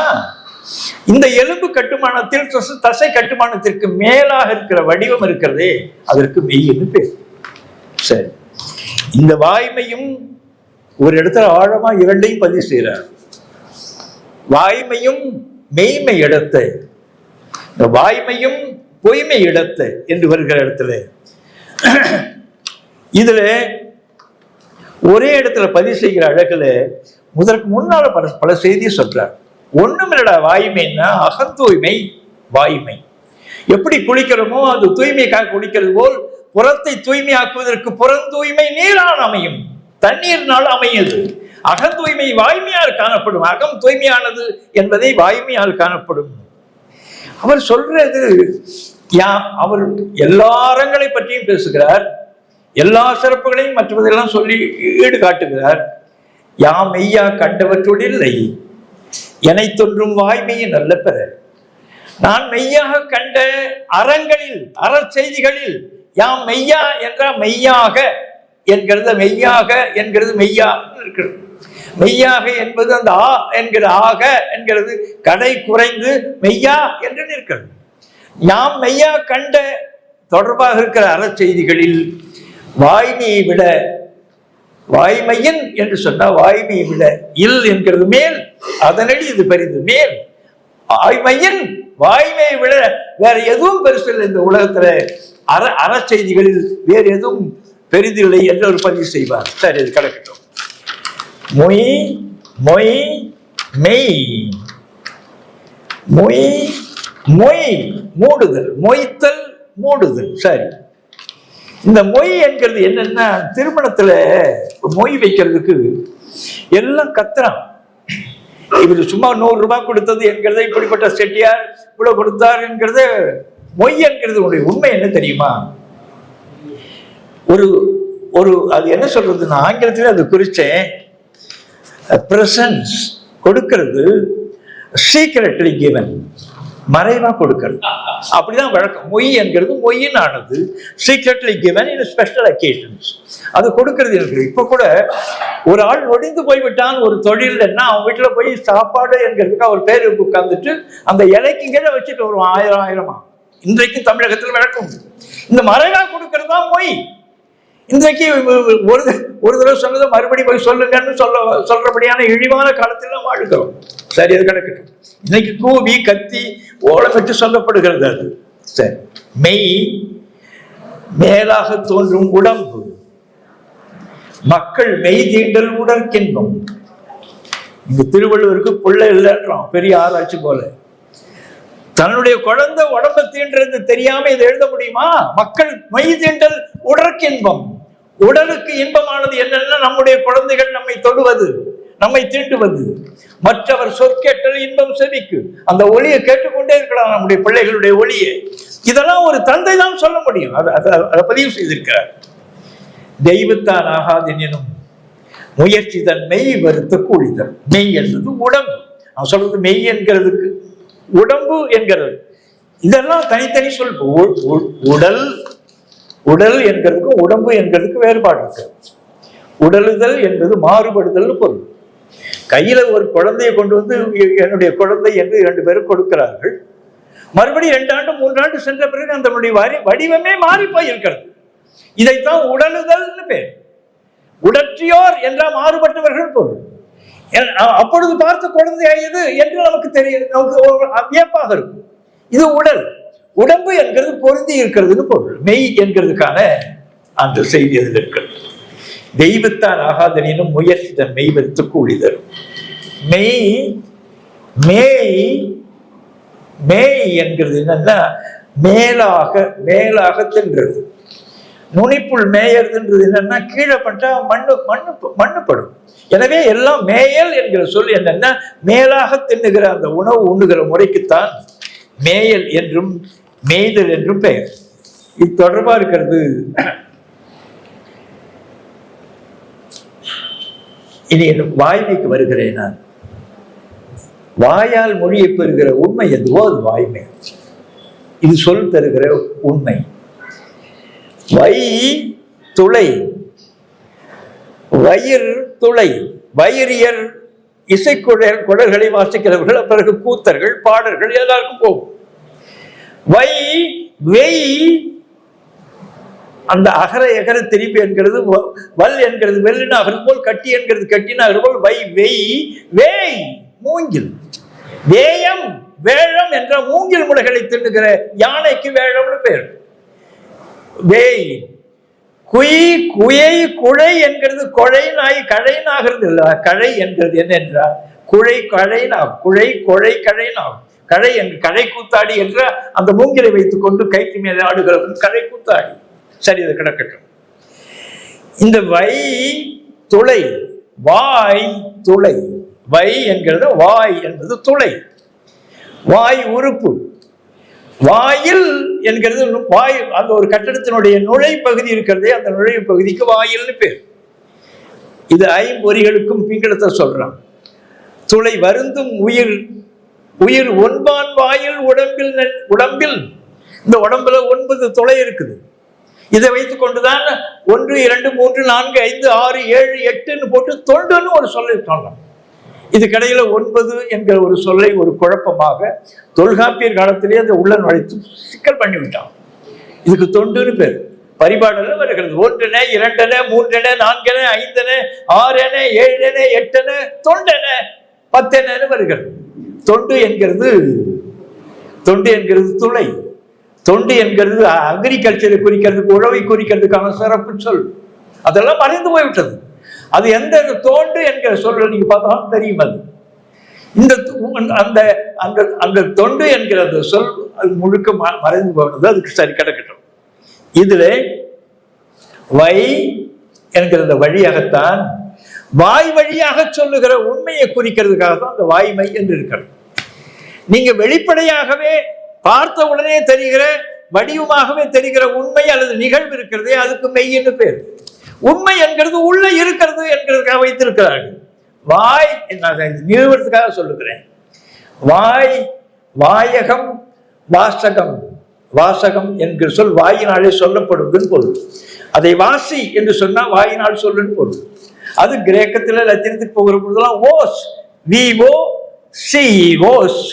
இந்த எலும்பு கட்டுமானத்தில் தசை கட்டுமானத்திற்கு மேலாக இருக்கிற வடிவம் இருக்கிறதே அதற்கு மெய்ன்னு பேர். சரி, இந்த வாய்மையும் ஒரு இடத்துல ஆழமா இரண்டையும் பதிவு செய்யறார். வாய்மையும் மெய்மை இடத்தை, இந்த வாய்மையும் பொய்மை இடத்தை என்று வருகிற இடத்துல இதுல ஒரே இடத்துல பதிவு செய்கிற அழகுல முதற்கு முன்னால பல செய்தியை சொல்றார். ஒண்ணும் இல்லடா வாய்மைன்னா அகத்தூய்மை. வாய்மை எப்படி குளிக்கிறோமோ அது தூய்மைக்காக குளிக்கிறது போல் புறத்தை தூய்மையாக்குவதற்கு புறந்தூய்மை நீரால் அமையும், தண்ணீர்னால் அமையது. அகம் தூய்மை வாய்மையால் காணப்படும், அகம் தூய்மையானது என்பதை வாய்மையால் காணப்படும். அவர் சொல்றது அவர் எல்லா அறங்களை பற்றியும் பேசுகிறார், எல்லா சிறப்புகளையும் மற்றவதெல்லாம் சொல்லி ஈடு காட்டுகிறார். யாம் மெய்யா கண்டவற்றுடில்லை எனை தோன்றும் வாய்மையை நல்ல பெற. நான் மெய்யாக கண்ட அறங்களில் அற செய்திகளில் யாம் மெய்யா என்ற மெய்யாக என்கிறது, மெய்யாக என்கிறது மெய்யா இருக்கிறது. மெய்யாக என்பது அந்த ஆ என்கிற ஆக என்கிறது கடை குறைந்து மெய்யா என்று நிற்கிறது. யாம் மெய்யா கண்ட தொடர்பாக இருக்கிற அற செய்திகளில் வாய்மையை விட வாய்மையின் என்று சொன்னா வாய்மையை விட இல் என்கிறது மேல், அதனடி இது பெரிது மேல். வாய்மையின் வாய்மையை விட வேற எதுவும் பெருசு இல்லை இந்த உலகத்துல. அற செய்திகளில் வேறு எதுவும் பெரிதில்லை என்று ஒரு பதிவு செய்வார். சரி, அது கிடக்கட்டும். மொய் மொய் மெய், மொய் மொய் மூடுதல், மொய்த்தல் மூடுதல். சரி, இந்த மொய் என்கிறது என்னன்னா, திருமணத்துல மொய் வைக்கிறதுக்கு எல்லாம் கத்துறான். இவரு சும்மா 100 ரூபாய் கொடுத்தது என்கிறத, இப்படிப்பட்ட செட்டியார் இவ்வளவு கொடுத்தார் என்கிறது மொய் என்கிறது. உண்மை என்ன தெரியுமா? ஒரு ஒரு அது என்ன சொல்றதுன்னா, ஆங்கிலத்தில் அது குறிச்சேன், பிரசன்ஸ் கொடுக்கிறது, சீக்ரெட்லி கிவன், மறைவா கொடுக்கிறது. அப்படிதான் வழக்கம். மொய் என்கிறது மொய்யின் ஆனது, secretly given in special occasions. அது கொடுக்கிறது இருக்கு. இப்ப கூட ஒரு ஆள் ஒடிந்து போய்விட்டான் ஒரு தொழில், என்ன அவன் வீட்டுல போய் சாப்பாடு என்கிறதுக்கு அவர் பேரு உட்கார்ந்துட்டு அந்த இலைக்கு கீழே வச்சுட்டு வருவான். 1000 இன்றைக்கு தமிழகத்தில் வழக்கம். இந்த மறைவா கொடுக்கிறது தான் மொய். இன்றைக்கு ஒரு தடவை சொன்னதை மறுபடி போய் சொல்லுங்கன்னு சொல்றபடியான இழிவான காலத்தில் வாழ்கிறோம். சரி, அது கிடக்கட்டும். இன்னைக்கு கூவி கத்தி ஓலமிட்டு சொல்லப்படுகிறது. அது சரி. மெய் மேலாக தோன்றும் உடம்பு, மக்கள் மெய் தீண்டல் உடற்கின்பம். இந்த திருவள்ளுவருக்கு பிள்ளை இல்லைன்றான், பெரிய ஆராய்ச்சி போல. தன்னுடைய குழந்தை உடம்பை தீண்டுறது தெரியாம இதை எழுத முடியுமா? மக்கள் மெய் தீண்டல் உடற்கின்பம். உடலுக்கு இன்பமானது என்னன்னா, நம்முடைய குழந்தைகள் நம்மை தொடுவது, நம்மை தீண்டுவது. மற்றவர் சொற்கேட்டல் இன்பம் செவிக்கு. அந்த ஒளியை கேட்டுக்கொண்டே இருக்கலாம், நம்முடைய பிள்ளைகளுடைய ஒளியை. இதெல்லாம் ஒரு தந்தை தான் சொல்ல முடியும். அதை பதிவு செய்திருக்கிறார். தெய்வத்தான் ஆகாதெனும் முயற்சி தன் மெய் வருத்த கூடிதல். மெய் என்பது உடம்பு. நான் சொல்றது மெய் என்கிறதுக்கு உடம்பு என்கிறது. இதெல்லாம் தனித்தனி சொல். உடல் உடல் என்கிறதுக்கும் உடம்பு என்கிறதுக்கு வேறுபாடு இருக்கு. உடலுதல் என்பது மாறுபடுதல் பொருள். கையில ஒரு குழந்தையை கொண்டு வந்து என்னுடைய குழந்தை என்று 2 பேரும் கொடுக்கிறார்கள். மறுபடியும் 2 ஆண்டு 3 ஆண்டு சென்ற பிறகு அந்த வடிவமே மாறி போய் இருக்கிறது. இதைத்தான் உடலுதல்னு பேர். உடற்றியோர் என்ற மாறுபட்டவர்கள் பொருள். அப்பொழுது பார்த்து குழந்தை ஆயது என்று நமக்கு தெரியும், நமக்கு வியப்பாக இருக்கும். இது உடல். உடம்பு என்கிறது பொருந்தி இருக்கிறதுன்னு பொருள். மெய் என்கிறதுக்கான அந்த செய்தி அதில் இருக்கிறது. தெய்வத்தான் ஆகாதனினும் முயற்சி தன் மெய் வருத்த கூலி தரும். மெய் மேய் மேய் என்கிறது என்னன்னா, மேலாக மேலாக தின்றது. நுனிப்புள் மேயறதுன்றது என்னன்னா, கீழே பட்டா மண்ணுப்படும். எனவே எல்லாம் மேயல் என்கிற சொல் என்னன்னா, மேலாக தின்னுகிற அந்த உணவு உண்ணுகிற முறைக்குத்தான் மேயல் என்றும் மேய்தல் என்றும் பெயர். இது தொடர்பா இருக்கிறது. இனி வாய்மைக்கு வருகிறேன். நான் வாயால் மொழியை பெறுகிற உண்மை எதுவோ அது வாய்மை. இது சொல் தருகிற உண்மை. வை துளை, வயிறு துளை. வயிறியர் குழல்களை வாசிக்கிறவர்கள், பிறகு கூத்தர்கள், பாடல்கள் எல்லாருக்கும் போகும். வை வெய் அந்த அகர எகர திருப்பி என்கிறது வல் என்கிறது வெல்லுன்னு அகர் போல், கட்டி என்கிறது கட்டின அகர் போல். வை வெய் வேய் மூங்கில். வேயம் வேழம் என்ற மூங்கில் முளைகளை தின்னுகிற யானைக்கு வேழம்னு பேர். வேய் குய் குயை குழை என்கிறது கொழை நாய் கழைனாகிறது இல்ல. கழை என்கிறது என்ன என்றால் குழை கழைனாகும். குழை கொழை கழைனாகும். கழை என்று கழை கூத்தாடி என்ற அந்த மூங்கிலை வைத்துக் கொண்டு கைத்து மேலே ஆடுகிறது கழை கூத்தாடி. சரி, அது கிடக்கட்டும். இந்த வை துளை, வாய் துளை. வை என்கிறது வாய் என்பது துளை, வாய் உறுப்பு. வாயில் என்கிறது வாய், அந்த ஒரு கட்டடத்தினுடைய நுழை பகுதி இருக்கிறதே, அந்த நுழைவு பகுதிக்கு வாயில்னு பேர். இது 5 பொறிகளுக்கும் பிங்களத்தை சொல்றான். துளை வருந்தும் உயிர், உயிர் ஒன்பான் வாயில் உடம்பில் இந்த உடம்புல 9 துளை இருக்குது. இதை வைத்துக் கொண்டுதான் 1 2 3 4 5 6 7 8ன்னு போட்டு தொண்டுன்னு ஒரு சொல்லை சொன்னான். இதுக்கிடையில 9 என்கிற ஒரு சொல்லை ஒரு குழப்பமாக தொல்காப்பியர் காலத்திலே அதை உள்ள நுழைத்து சிக்கல் பண்ணிவிட்டான். இதுக்கு தொண்டுன்னு பேர். பரிபாடல் வருகிறது. 1 2 3 4 5 6 7 8 தொண்டென 10 வருகிறது. தொண்டு என்கிறது துளை. தொண்டு என்கிறது அக்ரிகல்ச்சரை குறிக்கிறதுக்கு, உழவை குறிக்கிறதுக்கான சிறப்பு சொல். அதெல்லாம் மறைந்து போய்விட்டது. அது எந்த தோண்டு என்கிற சொல்ல நீங்க பார்த்தாலும் தெரியும். அது இந்த அந்த அந்த அந்த தொண்டு என்கிற சொல் அது முழுக்க மறைந்து போனது. அதுக்கு சரி கிடக்கட்டும். இதுல வை என்கிற வழியாகத்தான் வாய் வழியாக சொல்லுகிற உண்மையை குறிக்கிறதுக்காக தான் அந்த வாய்மை என்று இருக்கிறது. நீங்க வெளிப்படையாகவே பார்த்த உடனே தெரிகிற, வடிவமாகவே தெரிகிற உண்மை அல்லது நிகழ்வு இருக்கிறதே, அதுக்கு மெய்ன்னு பேர். உண்மை என்கிறது உள்ள இருக்கிறது என்கிறதுக்காக வைத்திருக்கிறார்கள். வாய் நிறுவனத்துக்காக சொல்லுகிறேன். வாய், வாயகம், வாசகம். வாசகம் என்கிற சொல் வாயினாலே சொல்லப்படுவதுன்னு பொருள். அதை வாசி என்று சொன்னா வாயினால் சொல்லுன்னு பொருள். அது கிரேக்கத்துல லத்தீனத்துக்கு போகிற பொழுதுலாம் ஓஸ், விஓ சிஓஸ்,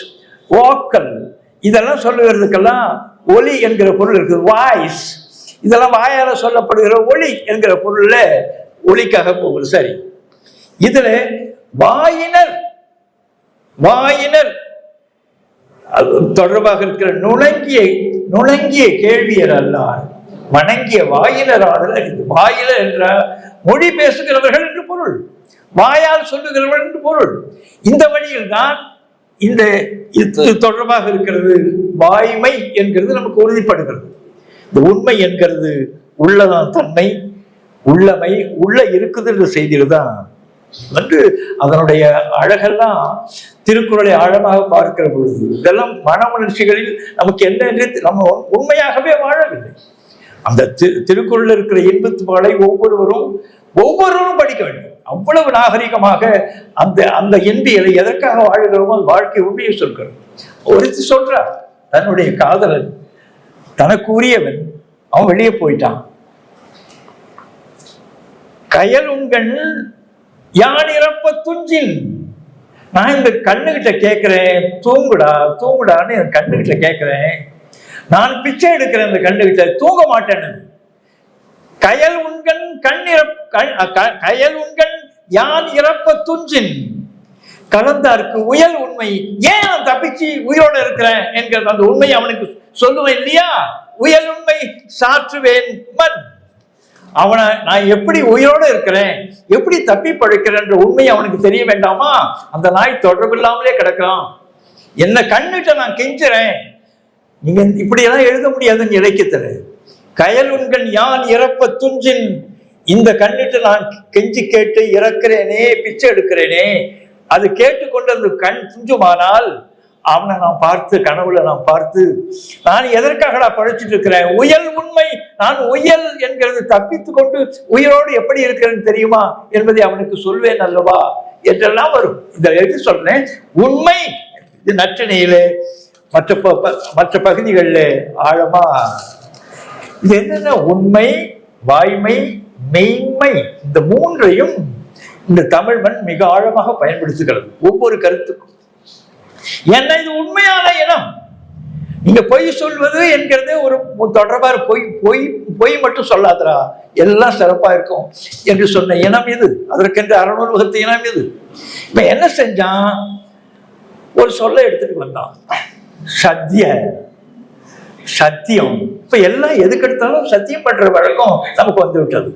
ஓக்கல், இதெல்லாம் சொல்லுகிறதுக்கெல்லாம் ஒலி என்கிற பொருள் இருக்குது. வாய்ஸ், இதெல்லாம் வாயால சொல்லப்படுகிற ஒளி என்கிற பொருள்ல ஒளிக்காக போகுது. சரி, இதுல வாயினர் தொடர்பாக இருக்கிற நுணங்கிய கேள்வியர் அல்லார் வணங்கிய வாயினர் ஆதல். வாயினர் என்ற மொழி பேசுகிறவர்கள் என்று பொருள், வாயால் சொல்லுகிறவர்கள் என்று பொருள். இந்த வழியில் தான் இந்த தொடர்பாக இருக்கிறது. வாய்மை என்கிறது நமக்கு உறுதிப்படுகிறது. இந்த உண்மை என்கிறது உள்ளதான் தன்மை, உள்ளமை, உள்ள இருக்குது என்ற செய்தியில் தான் வந்து அதனுடைய அழகெல்லாம் திருக்குறளை ஆழமாக பார்க்கிற பொழுது இதெல்லாம் மன உணர்ச்சிகளில் நமக்கு என்ன என்று நம்ம உண்மையாகவே வாழவில்லை. அந்த திருக்குறள் இருக்கிற இன்பத்துபாலை ஒவ்வொருவரும் படிக்க வேண்டும். அவ்வளவு நாகரிகமாக அந்த அந்த இன்பியலை எதற்காக வாழ்கிறோமோ அது வாழ்க்கை உண்மையை சொல்கிறது. ஒருத்தி சொல்றார், தன்னுடைய காதலன் தனக்கு உரியவன் அவன் வெளியே போயிட்டான். கயல் உண்கண் யான் இறப்ப துஞ்சின். நான் இந்த கண்ணுகிட்ட கேட்கிறேன், தூங்குடான்னு என் கண்ணுகிட்ட கேட்கிறேன். நான் பிச்சை எடுக்கிறேன், இந்த கண்ணுகிட்ட தூங்க மாட்டேன்னு. கயல் உண்கண் கயல் உண்கண் யான் இறப்ப துஞ்சின். கலந்தாருக்கு உயல் உண்மை. ஏன் நான் தப்பிச்சு உயிரோடு இருக்கிறேன் என்கிற அந்த உண்மை அவனுக்கு சொல்லுவேன் இல்லையா? உயல் உண்மை சாற்றுவேன் மண். அவனை நான் எப்படி உயிரோடு இருக்கிறேன், எப்படி தப்பி பழைக்கிறேன்ற உண்மை அவனுக்கு தெரிய வேண்டாமா? அந்த நாய் தொடர்பு இல்லாமலே கிடக்கிறான். என்ன கண்ணுட்ட நான் கெஞ்சுறேன். நீங்க இப்படியெல்லாம் எழுத முடியாதுன்னு இலக்கியத்துல. கயல் உண்கண் யான் இறப்ப துஞ்சின். இந்த கண்ணிட்டு நான் கெஞ்சி கேட்டு இறக்கிறேனே, பிச்சை எடுக்கிறேனே, அது கேட்டுக்கொண்டு அந்த கண் துஞ்சுமானால் அவனை நான் பார்த்து, கனவுல நான் பார்த்து, நான் எதற்காக பழைச்சிட்டு இருக்கிறேன்? உயல் உண்மை. நான் உயல் என்கிறது தப்பித்து கொண்டு உயிரோடு எப்படி இருக்கிறேன்னு தெரியுமா என்பதை அவனுக்கு சொல்வேன் அல்லவா என்றெல்லாம் வரும். இதை எது சொல்றேன்? உண்மை இது நற்றிணையில மற்ற பகுதிகளில் ஆழமா இது என்னன்னா உண்மை, வாய்மை, மெய்மை, இந்த மூன்றையும் இந்த தமிழ் மண் மிக ஆழமாக பயன்படுத்துகிறது ஒவ்வொரு கருத்துக்கும். என்ன இது உண்மையான இனம். நீங்க பொய் சொல்வது என்கிறது ஒரு தொடர்பாக பொய் மட்டும் சொல்லாதரா, எல்லாம் சிறப்பா இருக்கும் என்று சொன்ன இனம் இது. அதற்கென்று அறநூல்வகுத்த இனம் இது. இப்ப என்ன செஞ்சான்? ஒரு சொல்ல எடுத்துட்டு வந்தான், சத்தியம். இப்ப எல்லாம் எதுக்கு எடுத்தாலும் சத்தியம் பண்ற வழக்கம் நமக்கு வந்து விட்டது.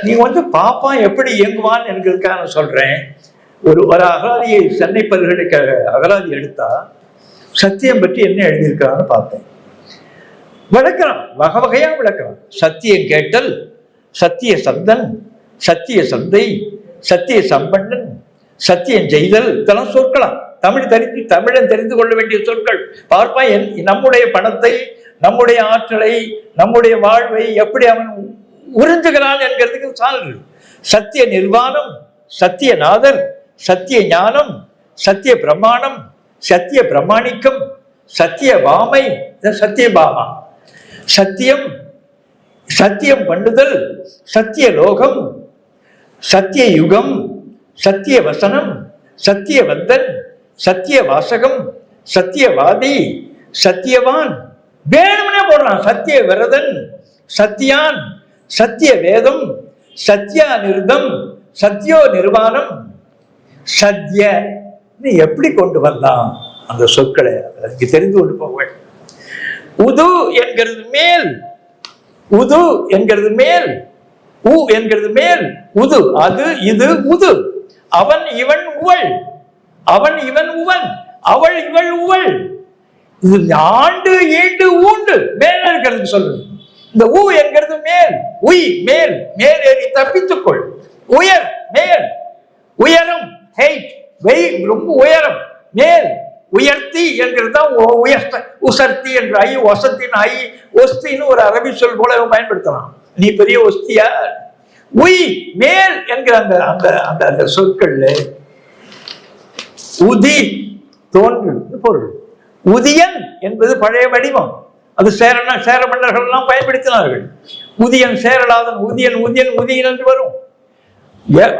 நீங்க வந்து பாப்பான் எப்படி இயங்குவான் என்கிறதுக்காக நான் சொல்றேன். ஒரு அகராதியை சென்னை பல்கலைக்கழக அகராதி எடுத்தா சத்தியம் பற்றி என்ன எழுதியிருக்கிறான்னு பார்த்தேன். விளக்கலாம், வகை வகையா விளக்கலாம். சத்தியம் கேட்டல், சத்திய சந்தன், சத்திய சந்தை, சத்திய சம்பன்னன், சத்தியம் செய்தல், இதெல்லாம் சொற்கலாம். தமிழன் தெரிந்து கொள்ள வேண்டிய சொற்கள். பார்ப்பான் நம்முடைய பணத்தை, நம்முடைய ஆற்றலை, நம்முடைய வாழ்வை எப்படி அவன் உறிஞ்சுகிறான் என்கிறதுக்கு சான்று. சத்திய நிர்வாணம், சத்தியநாதர், சத்திய ஞானம், சத்திய பிரமாணம், சத்திய பிரமாணிக்கம், சத்திய பாமை, சத்தியபாமா, சத்தியம், சத்தியம் பண்ணுதல், சத்திய லோகம், சத்திய யுகம், சத்திய வசனம், சத்திய வந்தன், சத்திய வாசகம், சத்தியவாதி, சத்தியவான், வேணும்னே போடுறான். சத்திய விரதன், சத்தியான், சத்திய வேதம், சத்யா நிருதம், சத்யோ நிர்வாணம். சத்ய எப்படி கொண்டு வந்தான் அந்த சொற்களை அதுக்கு தெரிந்து கொண்டு போக வேண்டும். உது என்கிறது மேல், உது என்கிறது மேல், உ என்கிறது மேல், உது அது இது உது. அவன் இவன் உவள், அவன் இவன் உவன், அவள் இவள் உவள். இது ஆண்டு ஈண்டு ஊண்டு மேல இருக்கிறது சொல்றது. இந்த ஊ என்கிறது மேல், உய் மேல், மேல் ஏறி தப்பித்துக்கொள். உயர் மேல், உயரம் ஹைட், ரொம்ப உயரம் மேல், உயர்த்தி என்கிறது தான் உயர்த்த. உசர்த்தி என்ற ஐ, வசத்தின் ஐ, ஒஸ்தின்னு ஒரு அரபி சொல் போல பயன்படுத்தலாம். நீ பெரிய ஒஸ்தியா. உய் மேல் என்கிற அந்த அந்த அந்த அந்த சொற்கள்ல உதி தோன்று பொருள். உதியன் என்பது பழைய வடிவம். அது சேர மன்னர்கள் எல்லாம் பயன்படுத்தினார்கள். உதியன், சேரலாதன், உதியன், உதியன், உதியன் என்று வரும்.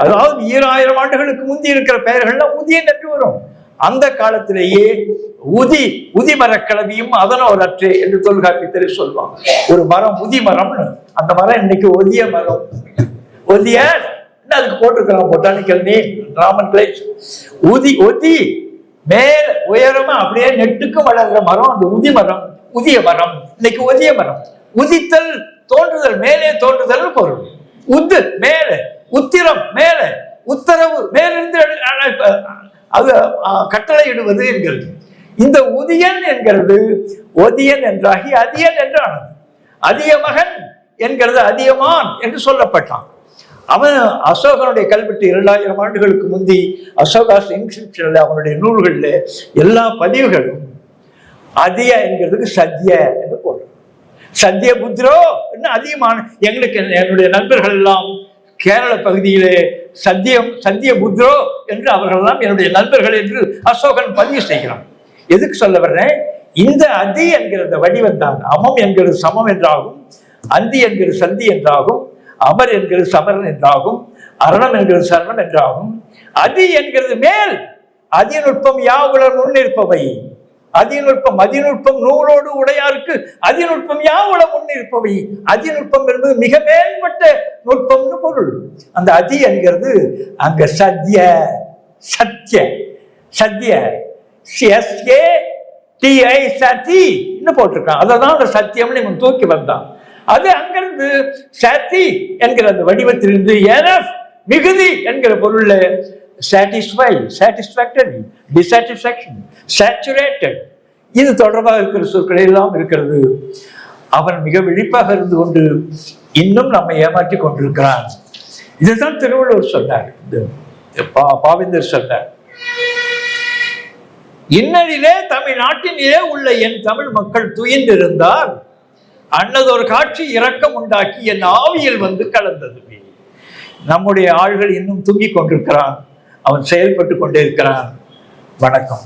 அதாவது 2000 ஆண்டுகளுக்கு முந்தி இருக்கிற பெயர்கள்லாம் உதியன் என்று வரும். அந்த காலத்திலேயே உதி மரக்கிழவியும் அதனோர் அற்றே என்று தொல்காப்பியத்திலே சொல்லுவாங்க. ஒரு மரம் உதி மரம்னு, அந்த மரம் இன்னைக்கு ஒதிய மரம். ஒதிய அதுக்கு போட்டிருக்கலாம் பொட்டானிக்கல் நேம் ராமன் கிளேஸ். ஒதி மேல உயரமா அப்படியே நெட்டுக்கு வளர்கிற மரம் அந்த உதி மரம், உதிய மரம். இன்னைக்கு ஒதிய மரம். உதித்தல் தோன்றுதல், மேலே தோன்றுதல் பொருள். உத்து மேல, உத்திரம் மேல, உத்தரவு மேலிருந்து அது கட்டளையிடுவது என்கிறது. இந்த உதியன் என்கிறது ஒதியன் என்றாகி அதியன் என்றானது. அதிய மகன் என்கிறது அதியமான் என்று சொல்லப்பட்டான். அவன் அசோகனுடைய கல்வெட்டு 2000 ஆண்டுகளுக்கு முந்தி அசோகாஸ் இன்ஸ்கிரிப்ஷன்ல அவனுடைய நூல்களில் எல்லா பதிவுகளும் அதிய என்கிறதுக்கு சத்ய என்று போடுறோம். சத்ய புத்ரோ அதிகமான எங்களுக்கு என்னுடைய நண்பர்கள் எல்லாம் கேரள பகுதியிலே சத்திய புத்ரோ என்று அவர்கள் எல்லாம் என்னுடைய நண்பர்கள் என்று அசோகன் பதிவு செய்கிறான். எதுக்கு சொல்ல வர்றேன்? இந்த அதி என்கிற வடிவம் தான் அமம் என்கிறது சமம் என்றாகும், அந்தி என்கிறது சந்தி என்றாகும், அமர் என்கிறது சமரன் என்றாகும், அரணம் என்கிறது சரணம் என்றாகும். அதி என்கிறது மேல், அதிநுட்பம் யாவுளர் முன்னிற்பவை. அதிநுட்பம், அதிநுட்பம் நூலோடு உடையாருக்கு அதிநுட்பம் யாவுள முன்னிற்பவை. அதிநுட்பம் என்பது மிக மேம்பட்ட நுட்பம்னு பொருள். அந்த அதி என்கிறது அங்க சத்ய, சத்ய, சத்ய சதி போட்டிருக்கான். அதான் அந்த சத்தியம்னு இவன் தூக்கி வந்தான். அது அங்கிருந்து சதி என்கிற அந்த வடிவத்திலிருந்து மிகுதி என்கிற பொருள்ல satisfy, satisfactory, dissatisfaction, saturated, இது தொடர்பாக இருக்கிற சொற்கள் எல்லாம் இருக்கிறது. அவன் மிக விழிப்பாக இருந்து கொண்டு இன்னும் நம்மை ஏமாற்றி கொண்டிருக்கிறான். இதுதான் திருவள்ளுவர் சொன்னார், பாவேந்தர் சொன்னார். இன்னலிலே தமிழ்நாட்டிலே உள்ள என் தமிழ் மக்கள் துயின்றிருந்தால் அன்னதொரு காட்சி இரக்கம் உண்டாக்கி என் ஆவியில் வந்து கலந்தது. நம்முடைய ஆள்கள் இன்னும் தூங்கிக் கொண்டிருக்கிறான், அவன் செயல்பட்டு கொண்டே இருக்கிறான். வணக்கம்.